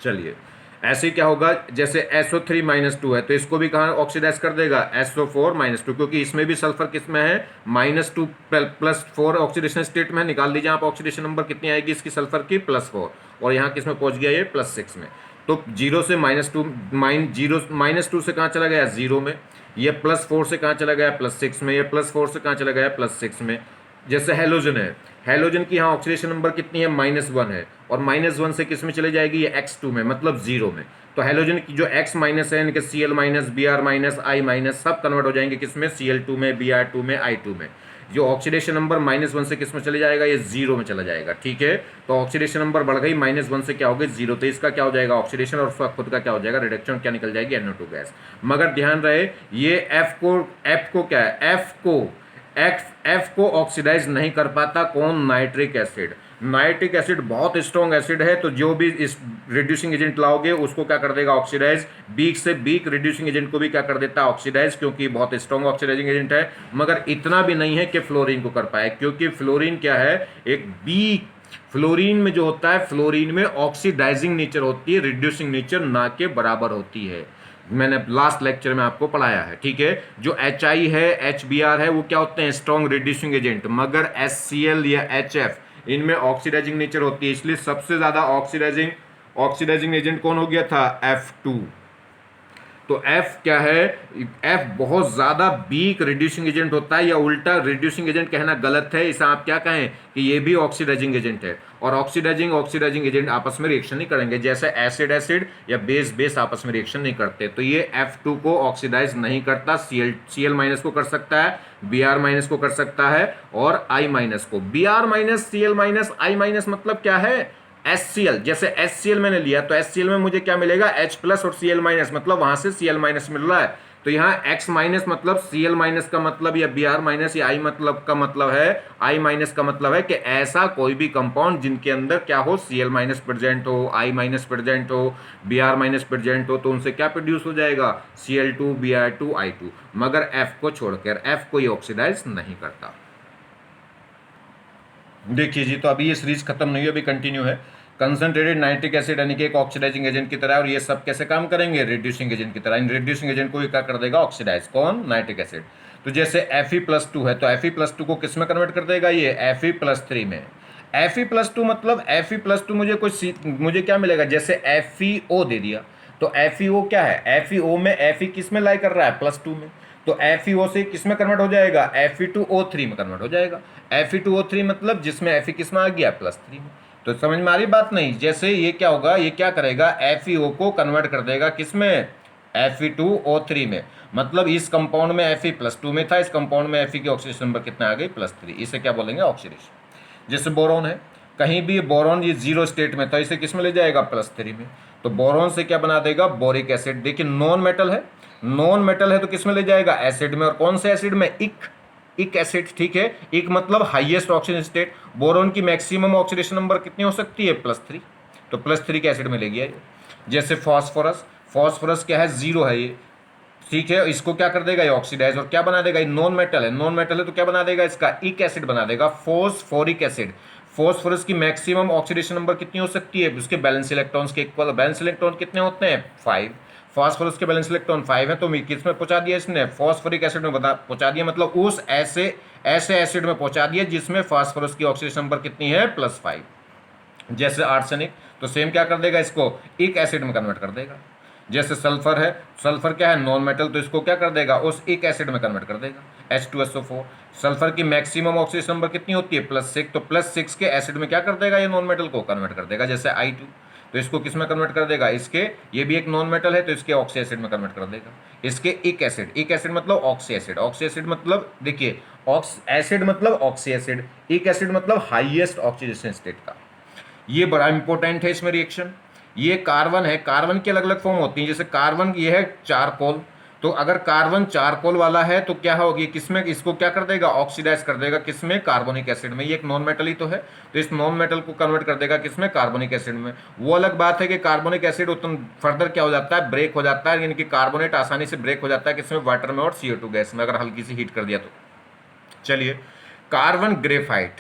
चलिए। ऐसे क्या होगा, जैसे SO3 - 2 है तो इसको भी कहाँ ऑक्सीडाइज कर देगा, SO4 - 2, क्योंकि इसमें भी सल्फर किस में है, -2 +4 ऑक्सीडेशन स्टेट में। निकाल लीजिए आप ऑक्सीडेशन नंबर कितनी आएगी इसकी सल्फर की, +4, और यहाँ किस में पहुंच गया ये, +6 में। तो 0 से -2 से कहाँ चला गया, 0 में। ये +4 से कहाँ चला गया, +6 में। ये +4 से कहाँ चला गया, +6 में। जैसे हेलोजन है, हेलोजन की यहाँ ऑक्सीडेशन नंबर कितनी है, -1 है, और -1 से किस में चले जाएगी, ये X2 में, मतलब 0 में। तो हेलोजन की जो X- है, इनके Cl-, Br-, I-, सब कन्वर्ट हो जाएंगे किस में, Cl2 में, Br2 में, I2 में। जो ऑक्सीडेशन नंबर -1 से किस में चले जाएगा, ये 0 में चला जाएगा। ठीक है, तो ऑक्सीडेशन नंबर बढ़ गई, -1 से क्या हो गई, 0, तो इसका क्या हो जाएगा, ऑक्सीडेशन, और उसका खुद का क्या हो जाएगा, रिडक्शन, क्या निकल जाएगी, NO2 गैस। मगर ध्यान रहे, ये F को क्या है, F को ऑक्सीडाइज नहीं कर पाता कौन, नाइट्रिक एसिड। नाइट्रिक एसिड बहुत स्ट्रॉन्ग एसिड है, तो जो भी इस रिड्यूसिंग एजेंट लाओगे उसको क्या कर देगा, ऑक्सीडाइज। वीक से वीक रिड्यूसिंग एजेंट को भी क्या कर देता है, ऑक्सीडाइज, क्योंकि बहुत स्ट्रॉन्ग ऑक्सीडाइजिंग एजेंट है। मगर इतना भी नहीं है कि फ्लोरीन को कर पाए, क्योंकि फ्लोरीन क्या है, एक वीक, फ्लोरीन में जो होता है, फ्लोरीन में ऑक्सीडाइजिंग नेचर होती है, रिड्यूसिंग नेचर ना के बराबर होती है। मैंने लास्ट लेक्चर में आपको पढ़ाया है। ठीक है, जो HI है, HBr है, वो क्या होते हैं, स्ट्रॉन्ग रिड्यूसिंग एजेंट, मगर HCl या HF इनमें ऑक्सीडाइजिंग नेचर होती है। इसलिए सबसे ज्यादा ऑक्सीडाइजिंग एजेंट कौन हो गया था, F2। तो F क्या है, F बहुत ज़्यादा वीक रिड्यूसिंग एजेंट होता है, या उल्टा रिड्यूसिंग एजेंट कहना गलत है, इसे आप क्या कहें कि ये भी ऑक्सीडाइजिंग एजेंट है। और ऑक्सीडाइजिंग एजेंट आपस में रिएक्शन नहीं करेंगे, जैसे एसिड या बेस आपस में रिएक्शन नहीं करते। तो ये F2 को ऑक्सीडाइज नहीं करता, Cl- को कर सकता है, Br- को कर सकता है, और I- को। Br-, Cl-, I- मतलब क्या है, HCl। जैसे HCl मैंने लिया तो HCl में मुझे क्या मिलेगा, H+ और Cl-, मतलब वहां से Cl- मिल रहा है। तो यहाँ X- मतलब Cl- का मतलब, या Br- या I मतलब का मतलब है, I- का मतलब है कि ऐसा कोई भी कंपाउंड जिनके अंदर क्या हो, Cl- प्रेजेंट हो, I- प्रेजेंट हो, Br- प्रेजेंट हो, तो उनसे क्या प्रोड्यूस हो जाएगा, Cl2, Br2, I2। मगर F को छोड़कर, F को ये ऑक्सीडाइज नहीं करता। देखिए जी, तो अभी ये सीरीज खत्म नहीं हुई, अभी कंटिन्यू है। कंसंट्रेटेड नाइट्रिक एसिड यानी कि एक ऑक्सीडाइजिंग एजेंट की तरह, और ये सब कैसे काम करेंगे, रिड्यूसिंग एजेंट की तरह। इन रिड्यूसिंग एजेंट को भी क्या कर देगा, ऑक्सीडाइज, कौन, नाइट्रिक एसिड। तो जैसे Fe+2 है तो Fe+2 को किस में कन्वर्ट कर देगा, ये Fe+3 में। Fe+2 मतलब Fe+2 मुझे क्या मिलेगा, जैसे FeO दे दिया तो FeO क्या है, FeO में Fe किस में लाई कर रहा है, +2 में। तो FeO से किस में कन्वर्ट हो जाएगा, Fe2O3 में कन्वर्ट हो जाएगा। Fe2O3 मतलब जिसमें Fe किस में आ गया, +3 में। तो समझ में आ रही बात नहीं, जैसे ये क्या होगा, ये क्या करेगा, FeO को कन्वर्ट कर देगा किस में, Fe2O3 में। मतलब इस कंपाउंड में Fe+2 में था, इस कंपाउंड में Fe की ऑक्सीडेशन नंबर कितना आ गई, +3। इसे क्या बोलेंगे, ऑक्सीडेशन। जैसे बोरॉन है, कहीं भी बोरॉन ये 0 स्टेट में था, इसे किस में ले जाएगा, +3 में। तो बोरॉन से क्या बना देगा, बोरिक एसिड। देखिए नॉन मेटल है, नॉन मेटल है तो किस में ले जाएगा, एसिड में। और कौन से एसिड में, इक एसिड, ठीक है। इक मतलब हाईएस्ट ऑक्सीजन स्टेट। बोरॉन की मैक्सिमम ऑक्सीडेशन नंबर कितनी हो सकती है, +3, तो +3 के एसिड में ले गया ये। जैसे फास्फोरस, फास्फोरस क्या है, 0 है ये, ठीक है। इसको क्या कर देगा, ये ऑक्सीडाइज, और क्या बना देगा, ये नॉन मेटल है, नॉन मेटल है तो क्या बना देगा, इसका इक एसिड बना देगा, फोस्फोरिक एसिड। फोस्फोरस की मैक्सिमम ऑक्सीडेशन नंबर कितनी हो सकती है, उसके बैलेंस इलेक्ट्रॉन्स के इक्वल। बैलेंस इलेक्ट्रॉन कितने होते हैं, 5। फास्फोरस के बैलेंस इलेक्ट्रॉन 5 है, तो किस में पहुंचा दिया इसने, फॉस्फोरिक एसिड में पहुंचा दिया, मतलब उस ऐसे एसिड में पहुंचा दिया जिसमें फास्फोरस की ऑक्सीडेशन नंबर कितनी है, +5। जैसे आर्सेनिक, तो सेम क्या कर देगा, इसको इक एसिड में कन्वर्ट कर देगा। जैसे सल्फर है, सल्फर क्या है, नॉन मेटल, तो इसको क्या कर देगा, उस इक एसिड में कन्वर्ट कर देगा, H2SO4। सल्फर की मैक्सिमम ऑक्सीडेशन नंबर कितनी होती है, +6, तो +6 के एसिड में क्या कर देगा, ये नॉन मेटल को कन्वर्ट कर देगा। जैसे I2, तो इसको किस में कन्वर्ट कर देगा, इसके, ये भी एक नॉन मेटल है तो इसके ऑक्सी एसिड में कन्वर्ट कर देगा। इसके इक एसिड, इक एसिड मतलब ऑक्सी एसिड, ऑक्सी एसिड मतलब देखिए, ऑक्स एसिड मतलब ऑक्सी एसिड, इक एसिड मतलब हाईएस्ट ऑक्सीडेशन स्टेट का। ये बड़ा इंपॉर्टेंट है इसमें रिएक्शन। ये कार्बन है, कार्बन की अलग अलग फॉर्म होती है। जैसे कार्बन ये है चारकोल, तो अगर कार्बन चारकोल वाला है तो क्या होगी, किसमें, इसको क्या कर देगा, ऑक्सीडाइज कर देगा, किसमें, कार्बोनिक एसिड में। ये एक नॉन मेटल ही तो है, तो इस नॉन मेटल को कन्वर्ट कर देगा किसमें, कार्बोनिक एसिड में। वो अलग बात है कि कार्बोनिक एसिड उतना फर्दर क्या हो जाता है, ब्रेक हो जाता है, यानी कि कार्बोनेट आसानी से ब्रेक हो जाता है किसमें, वाटर में और CO2 गैस में, अगर हल्की सी हीट कर दिया तो। चलिए, कार्बन ग्रेफाइट,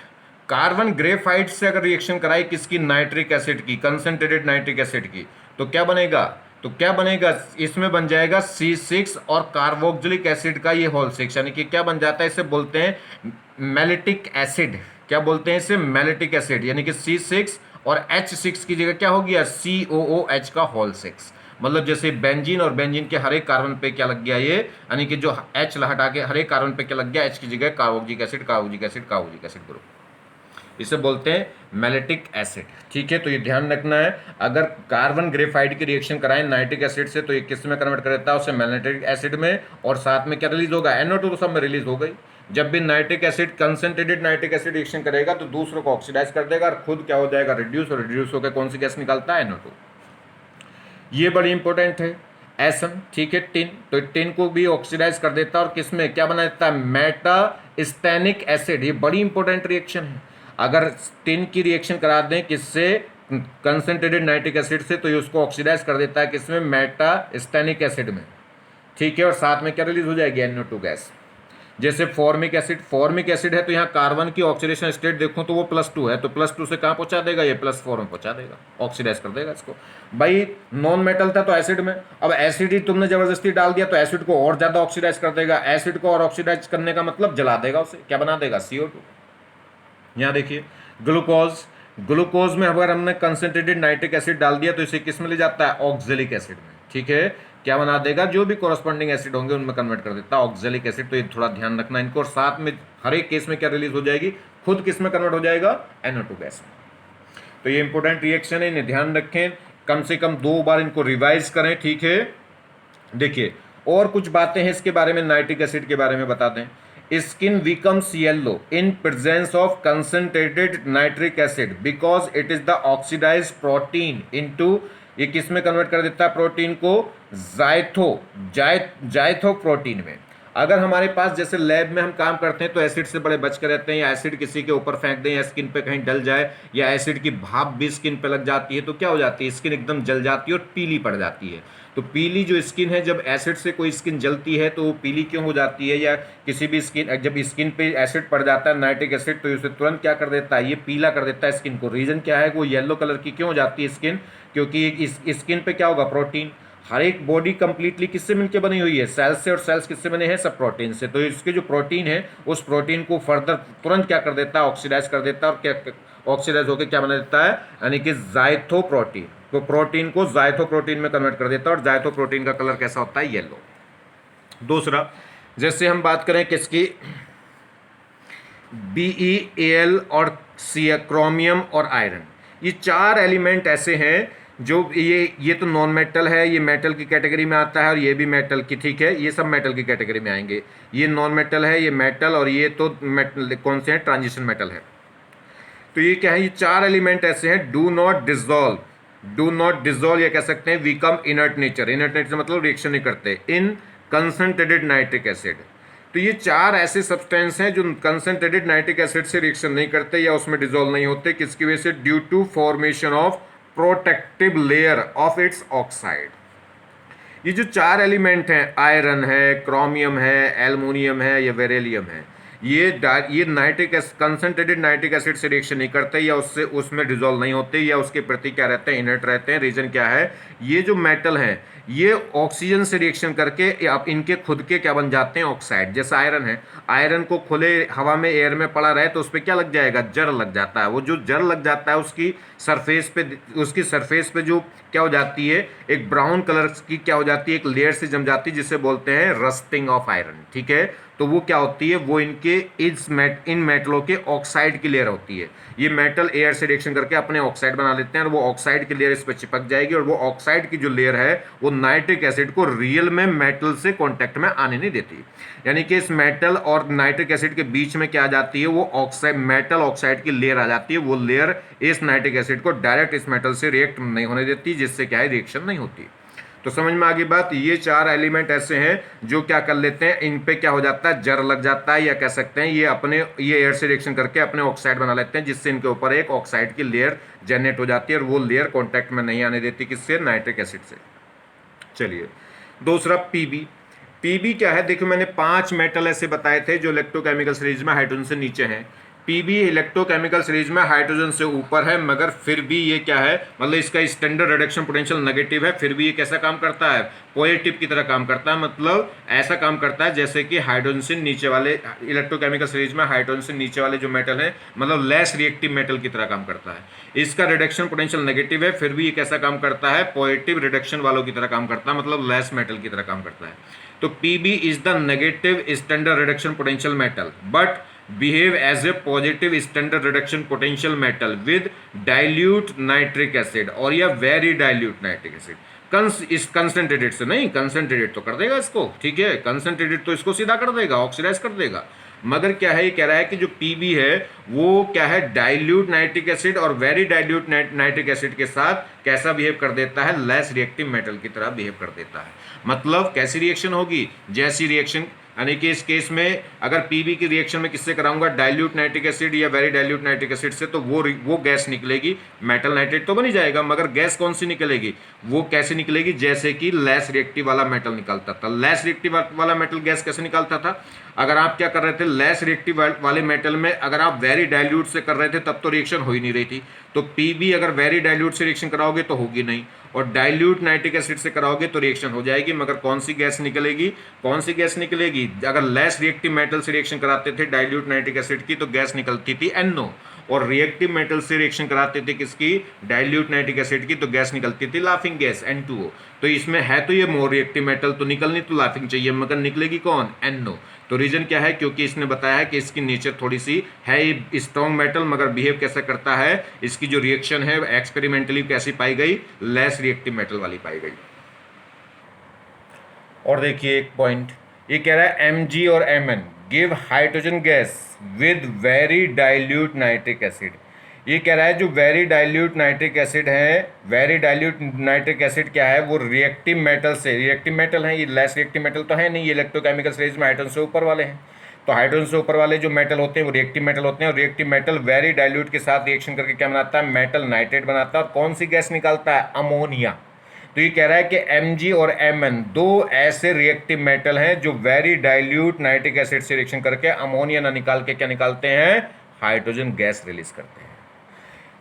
कार्बन ग्रेफाइट से अगर रिएक्शन कराई किसकी, नाइट्रिक एसिड की, कंसंट्रेटेड नाइट्रिक एसिड की, तो क्या बनेगा, तो क्या बनेगा, इसमें बन जाएगा C6 और कार्बोक्सिलिक एसिड का ये होल 6, यानी कि क्या बन जाता है, इसे बोलते हैं मैलिटिक एसिड। क्या बोलते हैं इसे, मैलिटिक एसिड, यानी कि C6 और H6 की जगह क्या हो गया, COOH का होल 6। मतलब जैसे बेंजीन, और बेंजीन के हर एक कार्बन पे क्या लग गया ये, यानी कि जो H हटा के हर एक कार्बन पे क्या लग गया, H की जगह carboxylic acid, carboxylic acid, carboxylic acid group, इसे बोलते हैं मैलिटिक एसिड। ठीक है, तो ये ध्यान रखना है, अगर कार्बन ग्रेफाइट की रिएक्शन कराएं नाइट्रिक एसिड से तो ये किस में कन्वर्ट कर देता है, उसे मैलिटिक एसिड में, और साथ में क्या रिलीज होगा, NO2 तो सब में रिलीज हो गई। जब भी nitric acid, concentrated nitric acid reaction करेगा तो दूसरों को ऑक्सीडाइज कर देगा और खुद क्या हो जाएगा, रिड्यूस, और रिड्यूस होकर कौन सी गैस निकलता है, NO2। ये बड़ी इंपॉर्टेंट है। एसम, ठीक है, टिन, तो टिन को भी ऑक्सीडाइज कर देता है और किसमें क्या बना देता है, मेटास्टेनिक एसिड। ये बड़ी इंपॉर्टेंट रिएक्शन है। अगर टिन की रिएक्शन करा दें किससे, कंसंट्रेटेड नाइट्रिक एसिड से, तो ये उसको ऑक्सीडाइज कर देता है किसमें, मेटास्टेनिक एसिड में। ठीक है, और साथ में क्या रिलीज हो जाएगी, NO2 गैस। जैसे फॉर्मिक एसिड, फॉर्मिक एसिड है तो यहाँ कार्बन की ऑक्सीडेशन स्टेट देखूं तो वो +2 है, तो +2 से कहाँ पहुंचा देगा, ये +4 में पहुंचा देगा, ऑक्सीडाइज कर देगा इसको। भाई नॉन मेटल था तो एसिड में, अब एसिड ही तुमने जबरदस्ती डाल दिया तो एसिड को और ज्यादा ऑक्सीडाइज कर देगा। एसिड को और ऑक्सीडाइज करने का मतलब जला देगा उसे, क्या बना देगा, CO2। यहाँ देखिए ग्लूकोज, ग्लूकोज में अगर हमने कंसंट्रेटेड नाइट्रिक एसिड डाल दिया तो इसे किस में ले जाता है, ऑक्जेलिक एसिड में। ठीक है, क्या बना देगा, जो भी कोरस्पॉन्डिंग एसिड होंगे उनमें कन्वर्ट कर देता है ऑक्जेलिक एसिड। तो ये थोड़ा ध्यान रखना इनको, और साथ में हर एक केस में क्या रिलीज हो जाएगी, खुद किस में कन्वर्ट हो जाएगा, NO2 गैस में। तो ये इंपॉर्टेंट रिएक्शन है, इन्हें ध्यान रखें, कम से कम 2 बार इनको रिवाइज करें। ठीक है, देखिए और कुछ बातें हैं इसके बारे में, नाइट्रिक एसिड के बारे में बता दें। Skin becomes yellow in presence of concentrated nitric acid because it is the oxidized protein into, ये किस में कन्वर्ट कर देता है प्रोटीन को, जाइथो प्रोटीन में। अगर हमारे पास जैसे लैब में हम काम करते हैं तो एसिड से बड़े बच कर रहते हैं, या एसिड किसी के ऊपर फेंक दें या स्किन पे कहीं डल जाए, या एसिड की भाप भी स्किन पे लग जाती है तो क्या हो जाती है, स्किन एकदम जल जाती है और पीली पड़ जाती है। तो पीली जो स्किन है, जब एसिड से कोई स्किन जलती है तो वो पीली क्यों हो जाती है, या किसी भी स्किन, जब स्किन पे एसिड पड़ जाता है नाइट्रिक एसिड, तो उसे तुरंत क्या कर देता है, ये पीला कर देता है स्किन को। रीजन क्या है, वो येलो कलर की क्यों हो जाती है स्किन, क्योंकि इस स्किन पे क्या होगा, प्रोटीन। हर एक बॉडी कंप्लीटली किससे मिलकर बनी हुई है, सेल्स से, और सेल्स किससे बने हैं, सब प्रोटीन से। तो इसके जो प्रोटीन है उस प्रोटीन को फर्दर तुरंत क्या कर देता है, ऑक्सीडाइज कर देता है, और क्या ऑक्सीडाइज होकर क्या बना देता है, यानी कि जाइथो प्रोटीन। तो प्रोटीन को जाइथो प्रोटीन में कन्वर्ट कर देता है, और जाइथो प्रोटीन का कलर कैसा होता है, येलो। दूसरा, जैसे हम बात करें किसकी, BeAl और क्रोमियम और आयरन, ये 4 एलिमेंट ऐसे हैं जो ये तो नॉन मेटल है, ये मेटल की कैटेगरी में आता है, और ये भी मेटल की, ठीक है, ये सब मेटल की कैटेगरी में आएंगे। ये नॉन मेटल है, ये मेटल, और ये तो मेटल कौन से हैं, ट्रांजिशन मेटल है। तो ये क्या है, ये 4 एलिमेंट ऐसे हैं, do not dissolve do not dissolve, या कह सकते हैं become inert nature. Inert nature मतलब रिएक्शन नहीं करते इन कंसंट्रेटेड नाइट्रिक एसिड। तो ये चार ऐसे सब्सटेंस हैं जो कंसंट्रेटेड नाइट्रिक एसिड से रिएक्शन नहीं करते या उसमें डिजोल्व नहीं होते। किसकी वजह से? Due to formation of protective layer of its oxide. ये जो चार एलिमेंट हैं, आयरन है, क्रोमियम है, एल्युमिनियम है या बेरिलियम है, ये नाइट्रिक कंसंट्रेटेड नाइट्रिक एसिड से रिएक्शन नहीं करते या उससे उसमें डिजोल्व नहीं होते या उसके प्रति क्या रहते हैं? इनर्ट रहते हैं। रीजन क्या है? ये जो मेटल हैं ये ऑक्सीजन से रिएक्शन करके आप इनके खुद के क्या बन जाते हैं? ऑक्साइड। जैसे आयरन है, आयरन को खुले हवा में एयर में पड़ा रहे तो उस पर क्या लग जाएगा? जर लग जाता है। वो जो जर लग जाता है उसकी सरफेस पे जो क्या हो जाती है? एक ब्राउन कलर की क्या हो जाती है? एक लेयर से जम जाती है जिसे बोलते हैं रस्टिंग ऑफ आयरन। ठीक है, तो वो क्या होती है? वो इन मेटलों के ऑक्साइड की लेयर होती है। ये मेटल एयर से रिएक्शन करके अपने ऑक्साइड बना लेते हैं और वो ऑक्साइड की लेयर इस पर चिपक जाएगी और वो ऑक्साइड की जो लेयर है वो नाइट्रिक एसिड को रियल में मेटल से कांटेक्ट में आने नहीं देती। यानी कि इस मेटल और नाइट्रिक एसिड के बीच में क्या आ जाती है? वो ऑक्साइड, मेटल ऑक्साइड की लेयर आ जाती है। वो लेयर इस नाइट्रिक एसिड को डायरेक्ट इस मेटल से रिएक्ट नहीं होने देती, जिससे क्या है? रिएक्शन नहीं होती। तो समझ में आ गई बात। ये चार एलिमेंट ऐसे हैं जो क्या कर लेते हैं? इन पे क्या हो जाता है? जर लग जाता है, या कह सकते हैं ये एयर से रिएक्शन करके अपने ऑक्साइड बना लेते हैं, जिससे इनके ऊपर एक ऑक्साइड की लेयर जनरेट हो जाती है और वो लेयर कॉन्टैक्ट में नहीं आने देती किससे? नाइट्रिक एसिड से। चलिए दूसरा पीबी। पीबी क्या है? देखो मैंने 5 मेटल ऐसे बताए थे जो इलेक्ट्रोकेमिकल सीरीज में हाइड्रोजन से नीचे हैं। पीबी इलेक्ट्रोकेमिकल सीरीज में हाइड्रोजन से ऊपर है, मगर फिर भी ये क्या है? मतलब इसका स्टैंडर्ड रिडक्शन पोटेंशियल नेगेटिव है, फिर भी ये कैसा काम करता है? पॉजिटिव की तरह काम करता है। मतलब ऐसा काम करता है जैसे कि हाइड्रोजन से नीचे वाले, इलेक्ट्रोकेमिकल सीरीज में हाइड्रोजन से नीचे वाले जो मेटल है, मतलब लेस रिएक्टिव मेटल की तरह काम करता है। इसका रिडक्शन पोटेंशियल नेगेटिव है, फिर भी ये कैसा काम करता है? पॉजिटिव रिडक्शन वालों की तरह काम करता है, मतलब लेस मेटल की तरह काम करता है। तो Pb is the negative standard reduction potential metal but behave as a positive standard reduction potential metal with dilute nitric acid और या very dilute nitric acid। इस कंसंट्रेटेड से नहीं, कंसंट्रेटेड तो कर देगा इसको, ठीक है, कंसंट्रेटेड तो इसको सीधा कर देगा, ऑक्सीडाइज कर देगा। मगर क्या है? ये कह रहा है कि जो पीबी है वो क्या है? डाइल्यूट नाइट्रिक एसिड और वेरी डाइल्यूट नाइट्रिक एसिड के साथ कैसा बिहेव कर देता है? लेस रिएक्टिव मेटल की तरह बिहेव कर देता है। मतलब कैसी रिएक्शन होगी? जैसी रिएक्शन, यानी कि इस केस में अगर पीबी की रिएक्शन में किससे कराऊंगा? डाइल्यूट नाइट्रिक एसिड या वेरी डाइल्यूट नाइट्रिक एसिड से, तो वो गैस निकलेगी, मेटल नाइट्रेट तो बन ही जाएगा, मगर गैस कौन सी निकलेगी? वो कैसे निकलेगी? जैसे कि लेस रिएक्टिव वाला मेटल निकलता था। लेस रिएक्टिव वाला मेटल गैस कैसे निकालता था? अगर आप क्या कर रहे थे? लेस रिएक्टिव वाले मेटल में अगर आप वेरी डाइल्यूट से कर रहे थे तब तो रिएक्शन हो ही नहीं रही थी। तो पीबी अगर वेरी डाइल्यूट से रिएक्शन कराओगे तो होगी नहीं, और डाइल्यूट नाइट्रिक एसिड से कराओगे तो रिएक्शन हो जाएगी, मगर कौन सी गैस निकलेगी? कौन सी गैस निकलेगी? अगर लेस रिएक्टिव मेटल से रिएक्शन कराते थे डाइल्यूट नाइट्रिक एसिड की तो गैस निकलती थी NO, और रिएक्टिव मेटल से रिएक्शन कराते थे किसकी? डाइल्यूट नाइट्रिक एसिड की, तो गैस निकलती थी लाफिंग गैस N2O। तो इसमें है तो ये मोर रिएक्टिव मेटल, तो निकलनी तो लाफिंग चाहिए, मगर निकलेगी कौन? NO। तो रीजन क्या है? क्योंकि इसने बताया है कि इसकी नेचर थोड़ी सी है स्ट्रॉन्ग मेटल, मगर बिहेव कैसा करता है? इसकी जो रिएक्शन है एक्सपेरिमेंटली कैसी पाई गई? लेस रिएक्टिव मेटल वाली पाई गई। और देखिए एक पॉइंट ये कह रहा है Mg और Mn give hydrogen gas with very dilute nitric acid. ये कह रहा है जो वेरी डाइल्यूट नाइट्रिक एसिड है, वेरी डाइल्यूट नाइट्रिक एसिड क्या है? वो रिएक्टिव मेटल से, रिएक्टिव मेटल है, ये लेस रिएक्टिव मेटल तो है नहीं, ये इलेक्ट्रोकेमिकल सीरीज में हाइड्रोजन से ऊपर वाले हैं। तो हाइड्रोजन से ऊपर वाले जो मेटल होते हैं वो रिएक्टिव मेटल होते हैं, और रिएक्टिव मेटल वेरी डाइल्यूट के साथ रिएक्शन करके क्या बनाता है? मेटल नाइट्रेट बनाता है, और कौन सी गैस निकालता है? अमोनिया। तो ये कह रहा है कि Mg और Mn दो ऐसे रिएक्टिव मेटल हैं जो वेरी डाइल्यूट नाइट्रिक एसिड से रिएक्शन करके अमोनिया ना निकाल के क्या निकालते हैं? हाइड्रोजन गैस रिलीज करते हैं।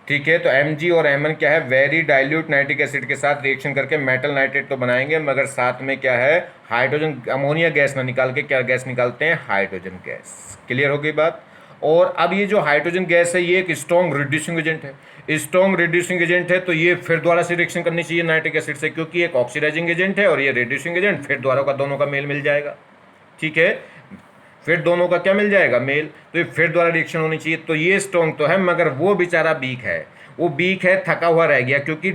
ठीक है, तो Mg और Mn क्या है? वेरी डाइल्यूट नाइट्रिक एसिड के साथ रिएक्शन करके मेटल नाइट्रेट तो बनाएंगे, मगर साथ में क्या है? हाइड्रोजन, अमोनिया गैस ना निकाल के क्या गैस निकालते हैं? Hydrogen gas. क्लियर हो गई बात। और अब ये जो हाइड्रोजन गैस है ये एक स्ट्रॉन्ग रिड्यूसिंग एजेंट है। स्ट्रॉन्ग रिड्यूसिंग एजेंट है तो ये फिर दोबारा से रिएक्शन करनी चाहिए नाइट्रिक एसिड से, क्योंकि एक ऑक्सीडाइजिंग एजेंट है और ये रिड्यूसिंग एजेंट, फिर दोनों का मेल मिल जाएगा। ठीक है, फिर दोनों का क्या मिल जाएगा? मेल। तो ये फिर दोबारा रिएक्शन होनी चाहिए। तो ये स्ट्रॉन्ग तो है, मगर वो बेचारा वीक है, वो वीक है, थका हुआ रह गया, क्योंकि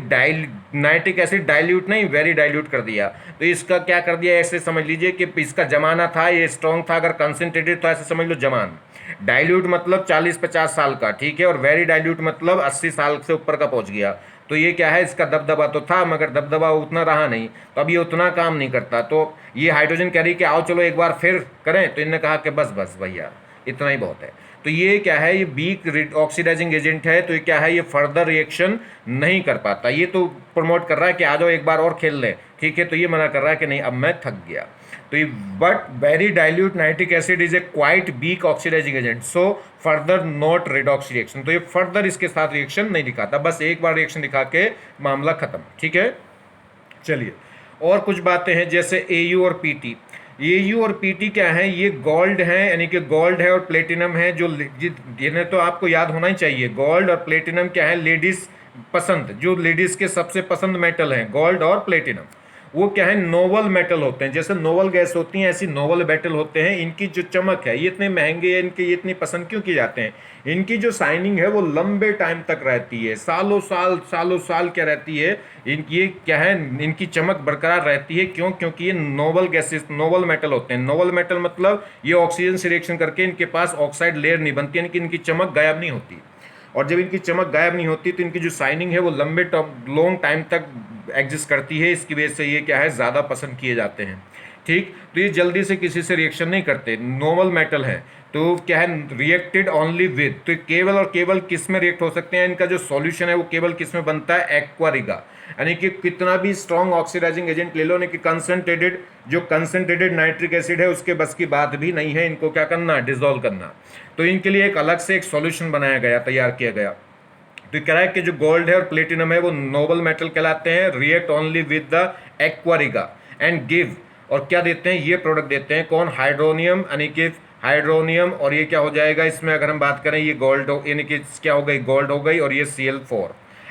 नाइट्रिक एसिड डाइल्यूट नहीं वेरी डाइल्यूट कर दिया। तो इसका क्या कर दिया? ऐसे समझ लीजिए कि इसका जमाना था, ये स्ट्रॉन्ग था, अगर कंसंट्रेटेड तो ऐसे समझ लो जमान। डाइल्यूट मतलब 40-50 साल का, ठीक है, और वेरी डाइल्यूट मतलब 80 साल से ऊपर का पहुंच गया। तो ये क्या है, इसका दबदबा तो था मगर दबदबा उतना रहा नहीं, तो अब ये उतना काम नहीं करता। तो ये हाइड्रोजन कह रही कि आओ चलो एक बार फिर करें, तो इन्होंने कहा कि बस बस भैया इतना ही बहुत है। तो ये क्या है, ये वीक ऑक्सीडाइजिंग एजेंट है, तो ये क्या है, ये फर्दर रिएक्शन नहीं कर पाता। ये तो प्रमोट कर रहा है कि आ जाओ एक बार और खेल लें, ठीक है, तो ये मना कर रहा है कि नहीं अब मैं थक गया। तो ये but very dilute nitric acid is a quite weak oxidising agent, so further not redox reaction. तो ये फर्दर इसके साथ रिएक्शन नहीं दिखाता, बस एक बार रिएक्शन दिखा के मामला खत्म, ठीक है। चलिए और कुछ बातें हैं, जैसे एयू और पीटी। एयू और पीटी क्या है, ये गोल्ड है, यानी कि गोल्ड है और प्लेटिनम है, जो जिन्हें तो आपको याद होना ही चाहिए। गोल्ड और प्लेटिनम क्या है, लेडीज पसंद, जो लेडीज के सबसे पसंद मेटल हैं गोल्ड और प्लेटिनम। वो क्या है, नोबल मेटल होते हैं, जैसे नोबल गैस होती हैं ऐसी नोबल मेटल होते हैं। इनकी जो चमक है, ये इतने महंगे हैं, इनके ये इतनी पसंद क्यों किए जाते हैं, इनकी जो शाइनिंग है वो लंबे टाइम तक रहती है, सालों साल क्या रहती है, ये क्या है, इनकी चमक बरकरार रहती है। क्यों, क्योंकि ये नोबल गैसेस, नोबल मेटल होते हैं। नोबल मेटल मतलब ये ऑक्सीजन से रिएक्शन करके इनके पास ऑक्साइड लेयर नहीं बनती, यानी कि इनकी चमक गायब नहीं होती। और जब इनकी चमक गायब नहीं होती तो इनकी जो शाइनिंग है वो लंबे लॉन्ग टाइम तक एग्जिस्ट करती है। इसकी वजह से ये क्या है, ज़्यादा पसंद किए जाते हैं, ठीक। तो ये जल्दी से किसी से रिएक्शन नहीं करते, नॉर्मल मेटल है। तो क्या है, रिएक्टेड ओनली विद, तो केवल और केवल किस में रिएक्ट हो सकते हैं, इनका जो सॉल्यूशन है वो केवल किस में बनता है, एक्वा रिगा। यानी कि कितना भी स्ट्रॉन्ग ऑक्सीडाइजिंग एजेंट ले लो, यानी कि कंसनट्रेटेड, जो कंसनट्रेटेड नाइट्रिक एसिड है उसके बस की बात भी नहीं है इनको क्या करना, डिसॉल्व करना। तो इनके लिए एक अलग से एक सॉल्यूशन बनाया गया, तैयार किया गया। तो कह रहा है कि जो गोल्ड है और प्लेटिनम है वो नोबल मेटल कहलाते हैं, react only with the aqua Riga and give, और क्या देते हैं, ये प्रोडक्ट देते हैं कौन, हाइड्रोनियम, यानी कि हाइड्रोनियम, और ये क्या हो जाएगा इसमें अगर हम बात करें, ये गोल्ड, यानी कि क्या हो गई, गोल्ड हो गई, और ये Cl4,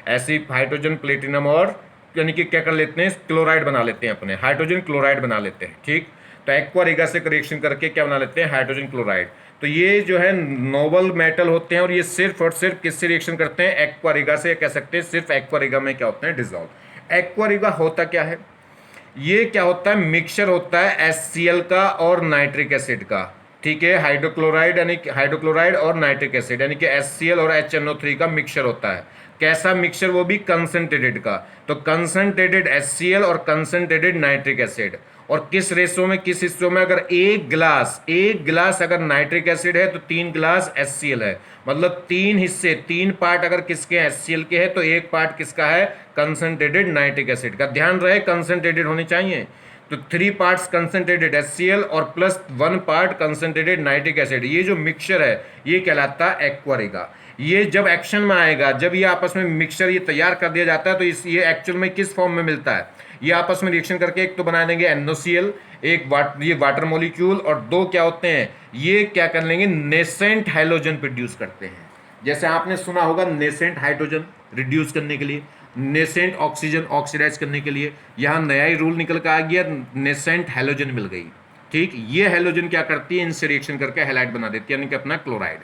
ऐसी हाइड्रोजन प्लेटिनम और यानी कि क्या कर लेते हैं, क्लोराइड बना लेते हैं, अपने हाइड्रोजन क्लोराइड बना लेते हैं, ठीक। तो एक्वा रिगा से रिएक्शन करके क्या बना लेते हैं, हाइड्रोजन क्लोराइड। तो ये जो है नोबल मेटल होते हैं, और ये सिर्फ और सिर्फ किससे रिएक्शन करते हैं, एक्वा रिगा से, कह सकते हैं सिर्फ एक्वा रिगा में क्या होते हैं, डिसॉल्व। एक्वा रिगा होता क्या है, ये क्या होता है, मिक्सचर होता है HCl का और नाइट्रिक एसिड का, ठीक है, हाइड्रोक्लोराइड, यानी हाइड्रोक्लोराइड और नाइट्रिक एसिड, यानी कि HCl और HNO3 का मिक्सचर होता है। कैसा मिक्सचर, वो भी कंसंट्रेटेड का। तो कंसंट्रेटेड HCl और कंसंट्रेटेड नाइट्रिक एसिड, और किस रेशो में, किस हिस्सों में, अगर एक गिलास अगर नाइट्रिक एसिड है तो 3 गिलास HCl है, मतलब 3 हिस्से, 3 पार्ट अगर किसके HCl के हैं तो 1 पार्ट किसका है, कंसंट्रेटेड नाइट्रिक एसिड का। ध्यान रहे कंसंट्रेटेड होनी चाहिए। तो 3 पार्ट्स कंसंट्रेटेड HCl और plus 1 part concentrated nitric acid, ये जो मिक्सचर है ये कहलाता है एक्वा रिगा। ये जब एक्शन में आएगा, जब ये आपस में मिक्सचर ये तैयार कर दिया जाता है, तो इस ये एक्चुअल में किस फॉर्म में मिलता है, ये आपस में रिएक्शन करके एक तो बना देंगे NOCl, एक ये वाटर मॉलिक्यूल, और 2 क्या होते हैं, ये क्या कर लेंगे, नेसेंट हाइड्रोजन प्रोड्यूस करते हैं। जैसे आपने सुना होगा नेसेंट हाइड्रोजन रिड्यूस करने के लिए, नेसेंट ऑक्सीजन ऑक्सीडाइज करने के लिए, यहाँ नया ही रूल निकल कर आ गया, नेसेंट हैलोजन मिल गई, ठीक। ये हैलोजन क्या करती है, इनसे रिएक्शन करके हैलाइड बना देती है, यानी कि अपना क्लोराइड,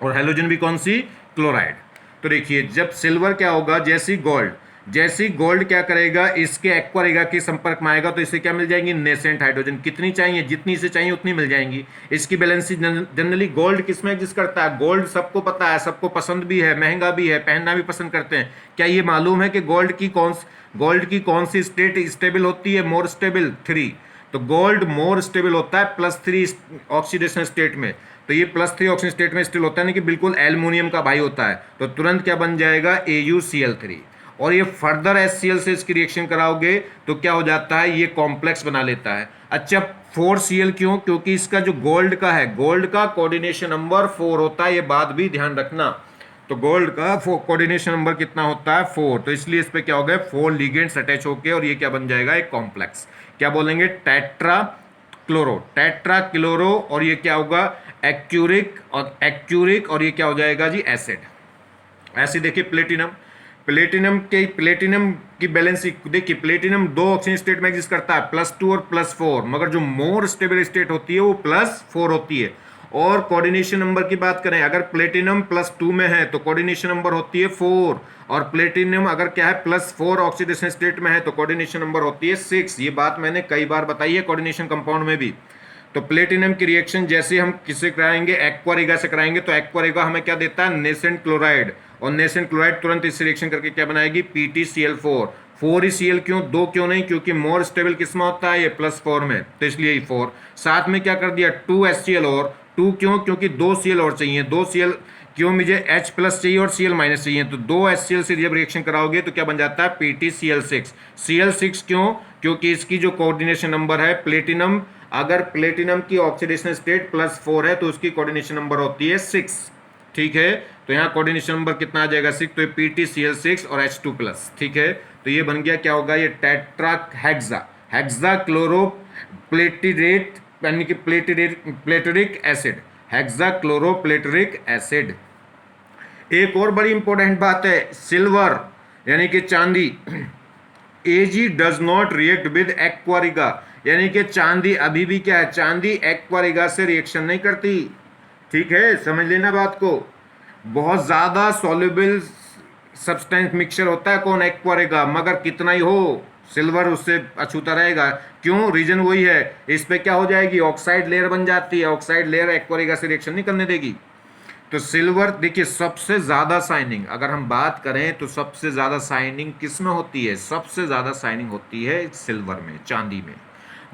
और हैलोजन भी कौन सी, क्लोराइड। तो देखिए जब सिल्वर क्या होगा, जैसी गोल्ड क्या करेगा, इसके एक्वा रिगा के संपर्क में आएगा तो इसे क्या मिल जाएंगी, नेसेंट हाइड्रोजन। कितनी चाहिए, जितनी इसे चाहिए उतनी मिल जाएंगी। इसकी बैलेंसी जनरली गोल्ड किसमें एग्जिस्ट करता है, गोल्ड सबको पता है, सबको पसंद भी है, महंगा भी है, पहनना भी पसंद करते हैं। क्या ये मालूम है कि गोल्ड की कौन सी स्टेट स्टेबल होती है, मोर स्टेबल, 3। तो गोल्ड मोर स्टेबल होता है +3 ऑक्सीडेशन स्टेट में। तो ये +3 ऑक्सीजन स्टेट में स्टिल होता है, नहीं कि बिल्कुल एल्युमिनियम का भाई होता है। तो तुरंत क्या बन जाएगा, AuCl3। और ये फर्दर HCl से इसकी रिएक्शन कराओगे तो क्या हो जाता है, ये कॉम्प्लेक्स बना लेता है। अच्छा 4Cl क्यों, क्योंकि इसका जो गोल्ड का है, गोल्ड का कोऑर्डिनेशन नंबर 4 होता है, ये बात भी ध्यान रखना। तो गोल्ड का कोऑर्डिनेशन नंबर कितना होता है, 4। तो इसलिए इस पे क्या हो गया, 4 लिगेंड्स अटैच होके, और ये क्या बन जाएगा, एक कॉम्प्लेक्स। क्या बोलेंगे, टेट्रा क्लोरो, और ये क्या होगा, एक्यूरिक, और ये क्या हो जाएगा जी, एसिड। ऐसे देखिए प्लेटिनम की बैलेंस देखिए, प्लेटिनम 2 ऑक्सीजन स्टेट में एग्जिस्ट करता है, +2 और +4, मगर जो मोर स्टेबल स्टेट होती है वो +4 होती है। और कोऑर्डिनेशन नंबर की बात करें, अगर प्लेटिनम +2 में है तो कोऑर्डिनेशन नंबर होती है 4, और प्लेटिनम अगर क्या है +4 ऑक्सीडेशन स्टेट में है तो कोऑर्डिनेशन नंबर होती है 6। ये बात मैंने कई बार बताई है कोऑर्डिनेशन कंपाउंड में भी। तो प्लेटिनम की रिएक्शन जैसे हम किससे कराएंगे, एक्वा रिगा से कराएंगे, तो एक्वा रिगा हमें क्या देता है, नेसेंट क्लोराइड, और नेसेंट क्लोराइड तुरंत इससे रिएक्शन करके क्या बनाएगी, PtCl4। 4 ही Cl क्यों, 2 क्यों नहीं, क्योंकि मोर स्टेबल किसमें होता है, ये +4 में, तो इसलिए ही 4। साथ में क्या कर दिया, 2 HCl और 2 क्यों, क्योंकि 2 Cl और चाहिए, 2 Cl क्यों, मुझे H प्लस चाहिए और Cl माइनस चाहिए, तो 2 HCl से जब रिएक्शन कराओगे तो क्या बन जाता है, PtCl6। Cl6 क्यों, क्योंकि इसकी जो कोऑर्डिनेशन नंबर है प्लेटिनम, अगर प्लेटिनम की ऑक्सीडेशन स्टेट +4 है तो उसकी कोऑर्डिनेशन नंबर होती है 6, ठीक है। तो यहाँ कोऑर्डिनेशन नंबर कितना आ जाएगा, 6, तो ये PtCl6 और H2+, ठीक है। तो ये बन गया, क्या होगा, ये टेट्रा हेक्सा क्लोरो प्लेटिरेट, यानी कि प्लेटरिक एसिड, हेक्सा क्लोरो प्लेटरिक एसिड। एक और बड़ी इंपॉर्टेंट बात है, सिल्वर यानी कि चांदी, Ag does not react with aqua regia, यानी कि चांदी अभी भी क्या है, चांदी एक्वा रिगा से रिएक्शन नहीं करती, ठीक है, समझ लेना बात को। बहुत ज़्यादा सॉल्युबल सब्सटेंस मिक्सचर होता है कौन, एक्वा रिगा, मगर कितना ही हो सिल्वर उससे अछूता रहेगा, क्यों, रीजन वही है, इस पे क्या हो जाएगी, ऑक्साइड लेयर बन जाती है, ऑक्साइड लेयर एक्वा रिगा से रिएक्शन नहीं करने देगी। तो सिल्वर देखिए सबसे ज़्यादा साइनिंग, अगर हम बात करें तो सबसे ज़्यादा साइनिंग किस में होती है, सबसे ज़्यादा साइनिंग होती है सिल्वर में, चांदी में,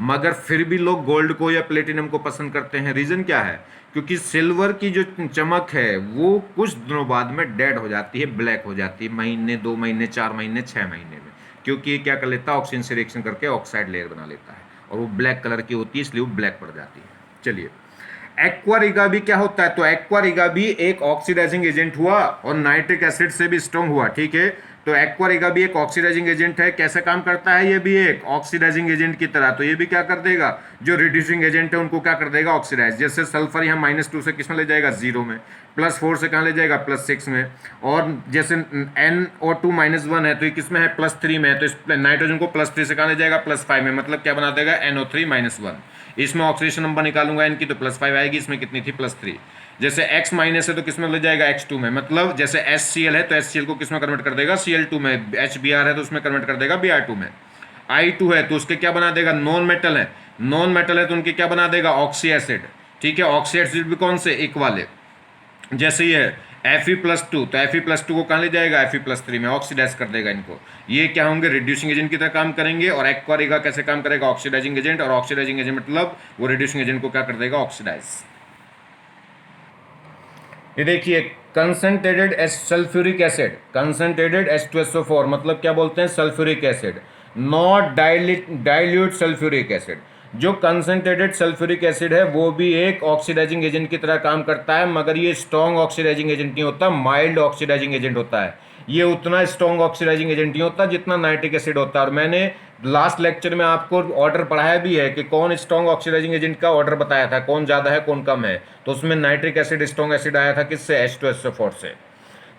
मगर फिर भी लोग गोल्ड को या प्लेटिनम को पसंद करते हैं। रीज़न क्या है, क्योंकि सिल्वर की जो चमक है वो कुछ दिनों बाद में डेड हो जाती है, ब्लैक हो जाती है, महीने, 2 महीने, 4 महीने, 6 महीने में, क्योंकि ये क्या कर लेता है, ऑक्सीजन से रिएक्शन करके ऑक्साइड लेयर बना लेता है, और वो ब्लैक कलर की होती है, इसलिए वो ब्लैक पड़ जाती है। चलिए, एक्वा रिगा भी क्या होता है, तो एक्वा रिगा भी एक ऑक्सीडाइजिंग एजेंट हुआ और नाइट्रिक एसिड से भी स्ट्रॉन्ग हुआ, ठीक है। तो एक्वा रिगा भी एक ऑक्सीडाइजिंग एजेंट है, कैसे काम करता है, ये भी एक ऑक्सीडाइजिंग एजेंट की तरह, तो ये भी क्या कर देगा, जो रिड्यूसिंग एजेंट है उनको क्या कर देगा, ऑक्सीडाइज। जैसे सल्फर यहाँ -2 से किस में ले जाएगा, 0 में, +4 से कहाँ ले जाएगा, +6 में, और जैसे NO2-1 है तो ये किस में है, +3 में है, तो इस नाइट्रोजन को +3 से कहाँ ले जाएगा, +5 में, मतलब क्या बना देगा, NO3-1। इसमें ऑक्सीडेशन नंबर निकालूंगा इनकी तो +5 आएगी, इसमें कितनी थी, +3। जैसे X- है तो किस में ले जाएगा, X2 में, मतलब जैसे HCl है तो HCl को किस में कन्वर्ट कर देगा, Cl2 में, HBr है तो उसमें कन्वर्ट कर देगा Br2 में, I2 है तो उसके क्या बना देगा, नॉन मेटल है, नॉन मेटल है तो उनके क्या बना देगा, ऑक्सी एसिड, ठीक है। ऑक्सी एसिड भी कौन से, एक वाले, जैसे ये Fe+2, तो Fe+2 को कहाँ ले जाएगा, Fe+3 में, ऑक्सीडाइज कर देगा इनको। ये क्या होंगे, रिड्यूसिंग एजेंट की तरह काम करेंगे, और एक्वा रिगा कैसे काम करेगा, ऑक्सीडाइजिंग एजेंट, और ऑक्सीडाइजिंग एजेंट मतलब वो रिड्यूसिंग एजेंट को क्या कर देगा, ऑक्सीडाइज। ये देखिए, concentrated sulphuric acid, concentrated H2SO4, मतलब क्या बोलते हैं, sulphuric acid, not dilute sulphuric acid. जो कंसंट्रेटेड सल्फ्यूरिक एसिड है वो भी एक ऑक्सीडाइजिंग एजेंट की तरह काम करता है, मगर ये स्ट्रॉन्ग ऑक्सीडाइजिंग एजेंट नहीं होता, माइल्ड ऑक्सीडाइजिंग एजेंट होता है। ये उतना स्ट्रॉन्ग ऑक्सीडाइजिंग एजेंट नहीं होता जितना नाइट्रिक एसिड होता है, और मैंने लास्ट लेक्चर में आपको ऑर्डर पढ़ाया भी है कि कौन स्ट्रॉन्ग ऑक्सीडाइजिंग एजेंट का ऑर्डर बताया था, कौन ज़्यादा है कौन कम है, तो उसमें नाइट्रिक एसिड स्ट्रॉन्ग एसिड आया था किससे, H2SO4 से।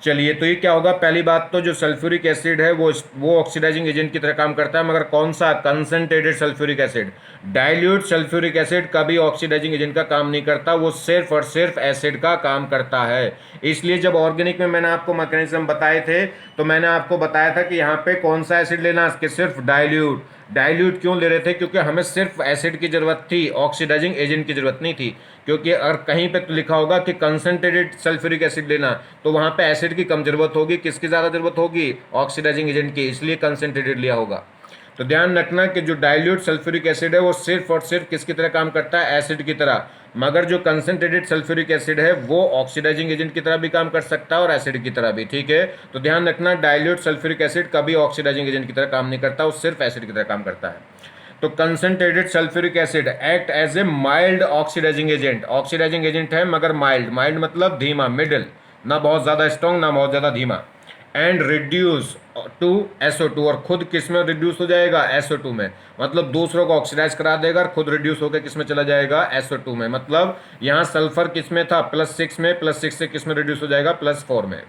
चलिए, तो ये क्या होगा, पहली बात तो जो सल्फ्यूरिक एसिड है वो ऑक्सीडाइजिंग एजेंट की तरह काम करता है, मगर कौन सा, concentrated sulphuric acid. Dilute sulphuric acid कभी ऑक्सीडाइजिंग एजेंट का काम नहीं करता, वो सिर्फ और सिर्फ एसिड का काम करता है। इसलिए जब ऑर्गेनिक में मैंने आपको मैकेनिज्म बताए थे तो मैंने आपको बताया था कि यहाँ पे कौन सा एसिड लेना, कि सिर्फ डाइल्यूट। डाइल्यूट क्यों ले रहे थे, क्योंकि हमें सिर्फ एसिड की जरूरत थी, ऑक्सीडाइजिंग एजेंट की जरूरत नहीं थी, क्योंकि अगर कहीं पे तो लिखा होगा कि कंसंट्रेटेड सल्फ्यूरिक एसिड लेना तो वहाँ पे एसिड की कम जरूरत होगी, किसकी ज़्यादा जरूरत होगी, ऑक्सीडाइजिंग एजेंट की, इसलिए कंसंट्रेटेड लिया होगा। तो ध्यान रखना कि जो डाइल्यूट सल्फ्यूरिक एसिड है वो सिर्फ और सिर्फ किसकी तरह काम करता है, एसिड की तरह, मगर जो कंसंट्रेटेड सल्फ्यूरिक एसिड है वो ऑक्सीडाइजिंग एजेंट की तरह भी काम कर सकता है और एसिड की तरह भी, ठीक है। तो ध्यान रखना, डाइल्यूट सल्फ्यूरिक एसिड कभी ऑक्सीडाइजिंग एजेंट की तरह काम नहीं करता, वो सिर्फ एसिड की तरह काम करता है। तो concentrated sulphuric acid act as a mild oxidising agent, oxidising agent है मगर माइल्ड, माइल्ड मतलब धीमा, मिडिल, ना बहुत ज़्यादा स्ट्रॉन्ग ना बहुत ज़्यादा धीमा। एंड रिड्यूस टू SO2, और खुद किस में रिड्यूस हो जाएगा, SO2 में, मतलब दूसरों को ऑक्सीडाइज करा देगा और खुद रिड्यूस होकर किस में चला जाएगा, SO2 में, मतलब यहाँ सल्फर किस में था, +6 में, +6 से किस में रिड्यूस हो जाएगा, +4 में।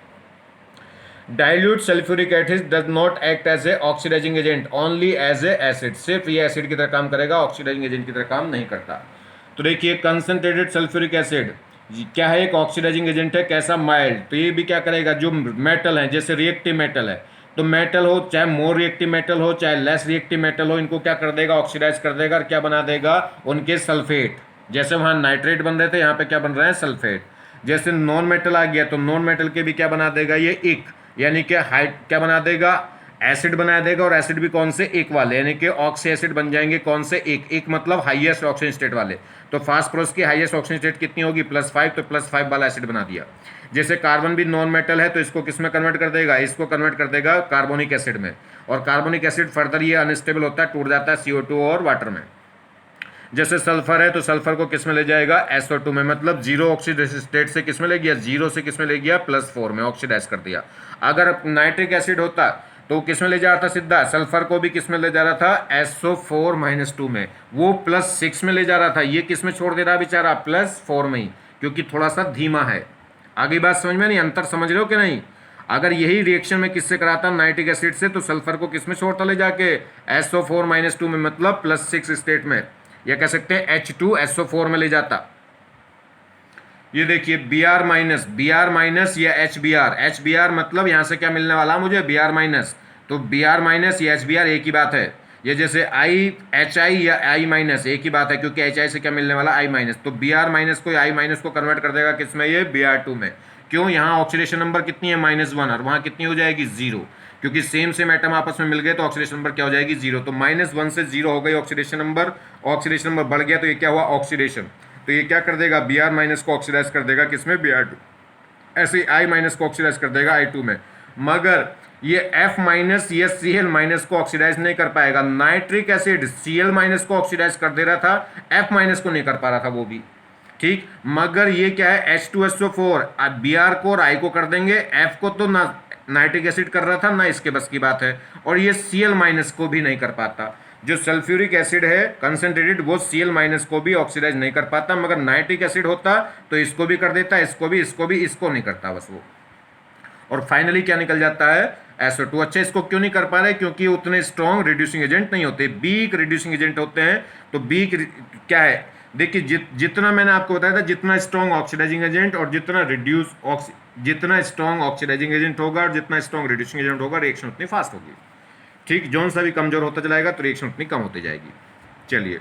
Dilute sulphuric acid does not act as a oxidising agent, only as a acid, सिर्फ ये एसिड की तरह काम करेगा, ऑक्सीडाइजिंग एजेंट की तरह काम नहीं करता। तो देखिए, कंसंट्रेटेड सल्फ्यूरिक एसिड क्या है, एक ऑक्सीडाइजिंग एजेंट है, कैसा, माइल्ड। तो ये भी क्या करेगा, जो मेटल है, जैसे रिएक्टिव मेटल है, तो मेटल हो चाहे मोर रिएक्टिव मेटल हो चाहे लेस रिएक्टिव मेटल हो, इनको क्या कर देगा, ऑक्सीडाइज कर देगा और क्या बना देगा, उनके सल्फेट, जैसे वहाँ नाइट्रेट बन रहे थे, यहाँ पे क्या बन रहा है, सल्फेट। जैसे नॉन मेटल आ गया तो नॉन मेटल के भी क्या बना देगा ये, इक, यानी कि हाइट क्या बना देगा, एसिड बना देगा। और एसिड भी कौन से, एक वाले, यानी कि ऑक्सी एसिड बन जाएंगे कौन से, एक मतलब हाईएस्ट ऑक्सीजन स्टेट वाले। तो फास्फोरस की हाईएस्ट ऑक्सीजन स्टेट कितनी होगी, +5, तो +5 वाला एसिड बना दिया। जैसे कार्बन भी नॉन मेटल है तो इसको किस में कन्वर्ट कर देगा, इसको कन्वर्ट कर देगा कार्बोनिक एसिड में। और कार्बोनिक एसिड फर्दर ये अनस्टेबल होता है, टूट जाता है CO2 और वाटर में। जैसे सल्फर है तो सल्फर को किस में ले जाएगा, SO2 में, मतलब जीरो ऑक्सीडेशन स्टेट से किस में ले गया, जीरो से किस में ले गया, +4 में ऑक्सीडाइज कर दिया। अगर नाइट्रिक एसिड होता तो किस में ले जा रहा था, सीधा सल्फर को भी किस में ले जा रहा था, SO4-2 में, वो +6 में ले जा रहा था, ये किस में छोड़ दे रहा बेचारा, +4 में ही, क्योंकि थोड़ा सा धीमा है। आगे बात समझ में नहीं, अंतर समझ रहे हो कि नहीं। अगर यही रिएक्शन में किससे कराता नाइट्रिक एसिड से, तो सल्फर को किस में छोड़ता ले जाके, SO4-2 में, मतलब +6 स्टेट में, या कह सकते हैं H2SO4 में ले जाता। ये देखिए Br- या HBr मतलब यहां से क्या मिलने वाला मुझे, Br-, तो Br- या HBr एक ही बात है। ये जैसे HI या I- एक ही बात है, क्योंकि HI से क्या मिलने वाला, I-, तो Br- को I- को कन्वर्ट कर देगा किस में, ये Br2 में। क्यों, यहाँ ऑक्सीडेशन नंबर कितनी है, -1, और वहाँ कितनी हो जाएगी, 0, क्योंकि सेम एटम आपस में मिल गए तो ऑक्सीडेशन नंबर क्या हो जाएगी, 0। तो -1 से 0 हो गई ऑक्सीडेशन नंबर, ऑक्सीडेशन नंबर बढ़ गया तो ये क्या हुआ, ऑक्सीडेशन। तो ये क्या कर देगा, Br- को ऑक्सीडाइज कर देगा किसमें, Br2। ऐसे I- को ऑक्सीडाइज कर देगा I2 में। मगर ये F- या Cl- को ऑक्सीडाइज नहीं कर पाएगा। नाइट्रिक एसिड Cl- को ऑक्सीडाइज कर दे रहा था, F- को नहीं कर पा रहा था वो भी, ठीक। मगर ये क्या है, H2SO4 अब Br को और I को कर देंगे, F को तो ना नाइट्रिक एसिड कर रहा था ना इसके बस की बात है, और ये Cl- को भी नहीं कर पाता। जो सल्फ्यूरिक एसिड है कंसंट्रेटेड, वो Cl- को भी ऑक्सीडाइज नहीं कर पाता, मगर नाइट्रिक एसिड होता तो इसको भी कर देता, इसको भी, इसको नहीं करता बस वो। और फाइनली क्या निकल जाता है, SO2। अच्छा, इसको क्यों नहीं कर पा रहे, क्योंकि उतने स्ट्रॉन्ग रिड्यूसिंग एजेंट नहीं होते, वीक रिड्यूसिंग एजेंट होते हैं। तो वीक क्या है, देखिए जितना मैंने आपको बताया था, जितना स्ट्रॉन्ग ऑक्सीडाइजिंग एजेंट और जितना स्ट्रॉन्ग ऑक्सीडाइजिंग एजेंट होगा और जितना स्ट्रॉन्ग रिड्यूसिंग एजेंट होगा, रिएक्शन उतनी फास्ट होगी, ठीक। जोन सा भी कमजोर होता चलाएगा तो रिएक्शन उतनी कम होती जाएगी। चलिए,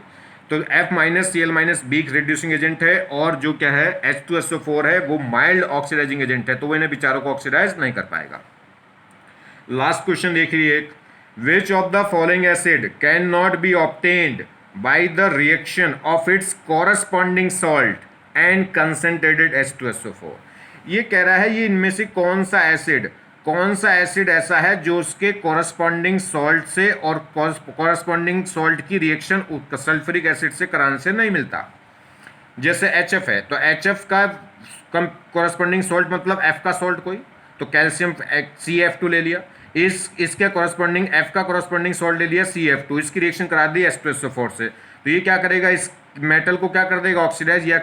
तो F- Cl- weak reducing agent है, और जो क्या है H2SO4 है वो माइल्ड ऑक्सीडाइजिंग एजेंट है, तो वो इन्हें बेचारों को ऑक्सीडाइज नहीं कर पाएगा। लास्ट क्वेश्चन देखिए, which of the following acid can not be obtained by the reaction of its corresponding salt and concentrated H2SO4। ये कह रहा है ये इनमें से कौन सा एसिड ऐसा है जो उसके कॉरस्पॉन्डिंग सॉल्ट से और कॉरस्पॉन्डिंग सॉल्ट की रिएक्शन सल्फ्यूरिक एसिड से कराने से नहीं मिलता। जैसे HF है तो HF का कॉरस्पॉन्डिंग सॉल्ट मतलब F का सॉल्ट कोई, तो कैल्शियम CF2 ले लिया, इसके कॉरस्पॉन्डिंग F का कॉरस्पॉन्डिंग सॉल्ट ले लिया CF2, इसकी रिएक्शन करा दी H2SO4 से। तो ये क्या करेगा, इस मेटल को क्या कर देगा, ऑक्सीडाइज, या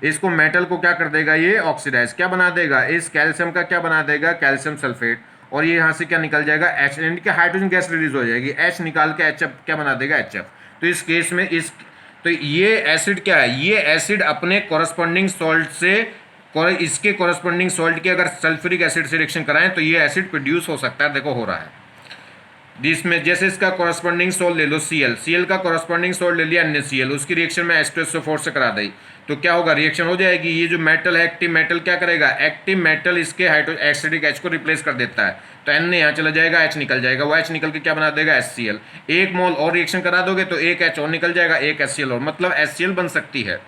इसको मेटल को क्या कर देगा, ये ऑक्सीडाइज, क्या बना देगा, इस कैल्शियम का क्या बना देगा, कैल्शियम सल्फेट। और ये यहाँ से क्या निकल जाएगा, H, यानी कि हाइड्रोजन गैस रिलीज हो जाएगी, H निकाल के HF क्या बना देगा, HF। तो इस केस में तो ये एसिड क्या है, ये एसिड अपने कॉरस्पॉन्डिंग सॉल्ट से इसके कॉरस्पॉन्डिंग सॉल्ट की अगर सल्फ्यूरिक एसिड से रिएक्शन कराएं तो ये एसिड प्रोड्यूस हो सकता है। देखो हो रहा है, जिसमें जैसे इसका कॉरस्पॉन्डिंग सोल्ट ले लो Cl का कॉरस्पॉन्डिंग सोल्ट ले लिया NaCl, उसकी रिएक्शन में H2SO4 से करा दी तो क्या होगा, रिएक्शन हो जाएगी। ये जो मेटल है एक्टिव मेटल क्या करेगा, एक्टिव मेटल इसके एसिडिक H को रिप्लेस कर देता है, तो Na यहाँ चला जाएगा, H निकल जाएगा, वो H निकल के क्या बना देगा, HCl। एक मोल और रिएक्शन करा दोगे तो एक H और निकल जाएगा, एक HCl और, मतलब HCl बन सकती है।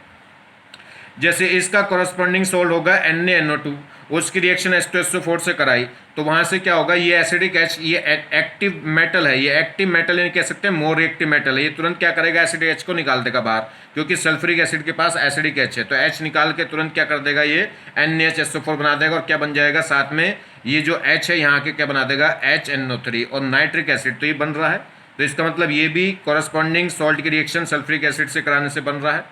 जैसे इसका कॉरस्पॉन्डिंग सोल्ट होगा NaNO2, उसकी रिएक्शन H2SO4 से कराई तो वहां से क्या होगा, ये एसिडिक H, ये एक्टिव मेटल है, ये एक्टिव मेटल यानी कह सकते हैं मोर रिएक्टिव मेटल है, ये तुरंत क्या करेगा, एसिडिक H को निकाल देगा बाहर, क्योंकि सल्फ्यूरिक एसिड के पास एसिडिक H है, तो H निकाल के तुरंत क्या कर देगा, ये NaHSO4 बना देगा, और क्या बन जाएगा साथ में, ये जो H है यहाँ के क्या बना देगा, HNO3, और नाइट्रिक एसिड तो ये बन रहा है। तो इसका मतलब ये भी कॉरस्पॉन्डिंग सॉल्ट की रिएक्शन सल्फ्यूरिक एसिड से कराने से बन रहा है।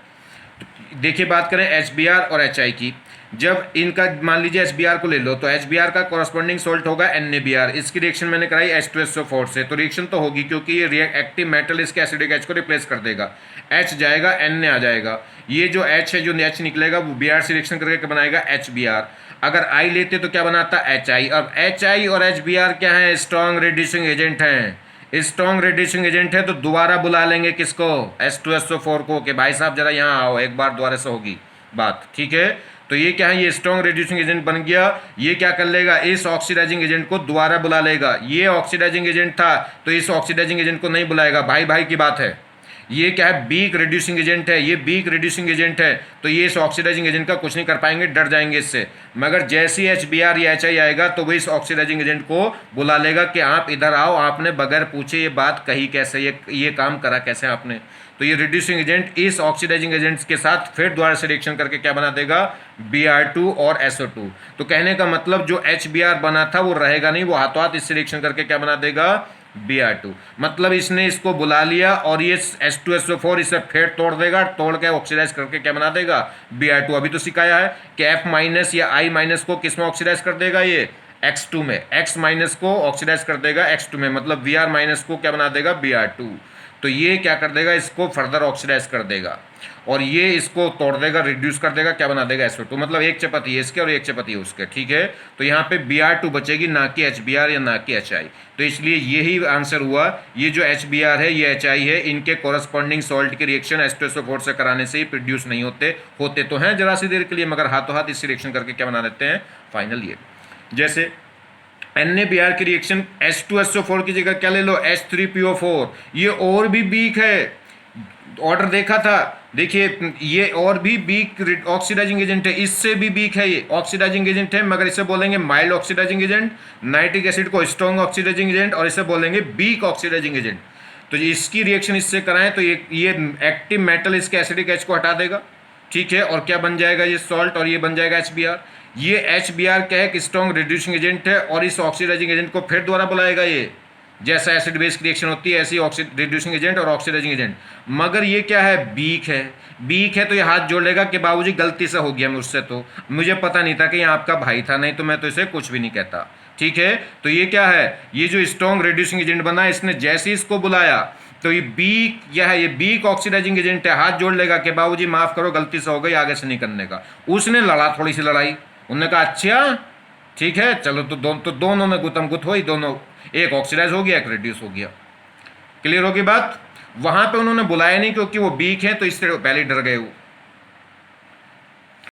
देखिए बात करें HBr और HI की, जब इनका मान लीजिए HBr को ले लो तो HBr का कॉरस्पॉन्डिंग सॉल्ट होगा NaBr, इसकी रिएक्शन मैंने कराई H2SO4 से, तो रिएक्शन तो होगी क्योंकि ये एक्टिव मेटल इसके एसिडिक H को रिप्लेस कर देगा, H जाएगा Na आ जाएगा, ये जो H है जो H निकलेगा वो Br से रिएक्शन करके बनाएगा HBr। अगर I लेते तो क्या बनाता HI, अब HI और HBr क्या है, स्ट्रॉन्ग रिड्यूसिंग एजेंट हैं, स्ट्रॉन्ग रिड्यूसिंग एजेंट है तो दोबारा बुला लेंगे किसको, H2SO4 को, कि भाई साहब जरा यहाँ आओ, एक बार दोबारा से होगी बात, ठीक है। तो ये क्या है, ये स्ट्रॉन्ग रिड्यूसिंग एजेंट बन गया। ये क्या कर लेगा, इस ऑक्सीडाइजिंग एजेंट को दोबारा बुला लेगा। ये ऑक्सीडाइजिंग एजेंट था तो इस ऑक्सीडाइजिंग एजेंट को नहीं बुलाएगा, भाई भाई की बात है। ये क्या है, वीक रिड्यूसिंग एजेंट है, ये वीक रिड्यूसिंग एजेंट है, तो ये इस ऑक्सीडाइजिंग एजेंट का कुछ नहीं कर पाएंगे, डर जाएंगे इससे। मगर जैसे ही HBr या HI आएगा तो वो इस ऑक्सीडाइजिंग एजेंट को बुला लेगा कि आप इधर आओ, आपने बगैर पूछे ये बात कही कैसे, ये काम करा कैसे आपने। तो ये रिड्यूसिंग एजेंट इस ऑक्सीडाइजिंग एजेंट्स के साथ फिर दोबारा से रिएक्शन करके क्या बना देगा, Br2 और SO2। तो कहने का मतलब जो HBr बना था वो रहेगा नहीं, वो हाथों हाथ इससे रिएक्शन करके क्या बना देगा, Br2। मतलब इसने इसको बुला लिया और ये H2SO4 इसे फिर तोड़ देगा, तोड़ के ऑक्सीडाइज करके क्या बना देगा, Br2। अभी तो सिखाया है कि F माइनस या I माइनस को किस में ऑक्सीडाइज कर देगा, ये X2 में, X माइनस को ऑक्सीडाइज कर देगा X2 में, मतलब Vr माइनस को क्या बना देगा, Br2। तो ये क्या कर देगा, इसको फर्दर ऑक्सीडाइज कर देगा और ये इसको तोड़ देगा, रिड्यूस कर देगा, क्या बना देगा, SO2। मतलब एक चपाती है इसके और एक चपाती है उसके, ठीक है। तो यहाँ पे Br2 बचेगी, ना कि HBr या ना कि HI। तो इसलिए यही आंसर हुआ, ये जो HBr है ये HI है, इनके कॉरस्पॉन्डिंग सॉल्ट के रिएक्शन H2SO4 से कराने से ही प्रोड्यूस नहीं होते, होते तो हैं जरा सी देर के लिए, मगर हाथों हाथ इस रिएक्शन करके क्या बना देते हैं, फाइनल। ये जैसे NaBr की रिएक्शन H2SO4 की जगह क्या ले लो, H3PO4, ये और भी वीक है, ऑर्डर देखा था, देखिए ये और भी वीक ऑक्सीडाइजिंग एजेंट है, इससे भी वीक है, ये ऑक्सीडाइजिंग एजेंट है मगर इसे बोलेंगे mild oxidising agent, nitric acid को स्ट्रॉन्ग ऑक्सीडाइजिंग एजेंट, और इसे बोलेंगे वीक ऑक्सीडाइजिंग एजेंट। तो इसकी रिएक्शन इससे कराएं तो ये एक्टिव मेटल इसके एसिडिक एच को हटा देगा, ठीक है, और क्या बन जाएगा, ये सॉल्ट, और ये बन जाएगा HBr। ये HBr क्या है, स्ट्रॉन्ग रिड्यूसिंग एजेंट है और इस ऑक्सीडाइजिंग एजेंट को फिर दोबारा बुलाएगा, ये जैसा एसिड बेस की रिएक्शन होती है ऐसी रिड्यूसिंग एजेंट और ऑक्सीडाइजिंग एजेंट। मगर ये क्या है, वीक है, वीक है तो ये हाथ जोड़ लेगा कि बाबूजी गलती से हो गया मुझसे, तो मुझे पता नहीं था कि ये आपका भाई था, नहीं तो मैं तो इसे कुछ भी नहीं कहता, ठीक है। तो ये क्या है, ये जो स्ट्रॉन्ग रिड्यूसिंग एजेंट बना, इसने जैसे ही इसको बुलाया तो ये वीक, यह है, ये वीक ऑक्सीडाइजिंग एजेंट है, हाथ जोड़ लेगा कि बाबूजी माफ करो, गलती से हो गई, आगे से नहीं करने का। उसने लड़ा, थोड़ी सी लड़ाई, उन्होंने कहा अच्छा ठीक है चलो, तो दोनों में गुतम गुत हुई, दोनों, एक ऑक्सीडाइज हो गया, एक रिड्यूस हो गया। क्लियर होगी बात। वहां पे उन्होंने बुलाया नहीं क्योंकि वो वीक है, तो इससे पहले डर गए वो।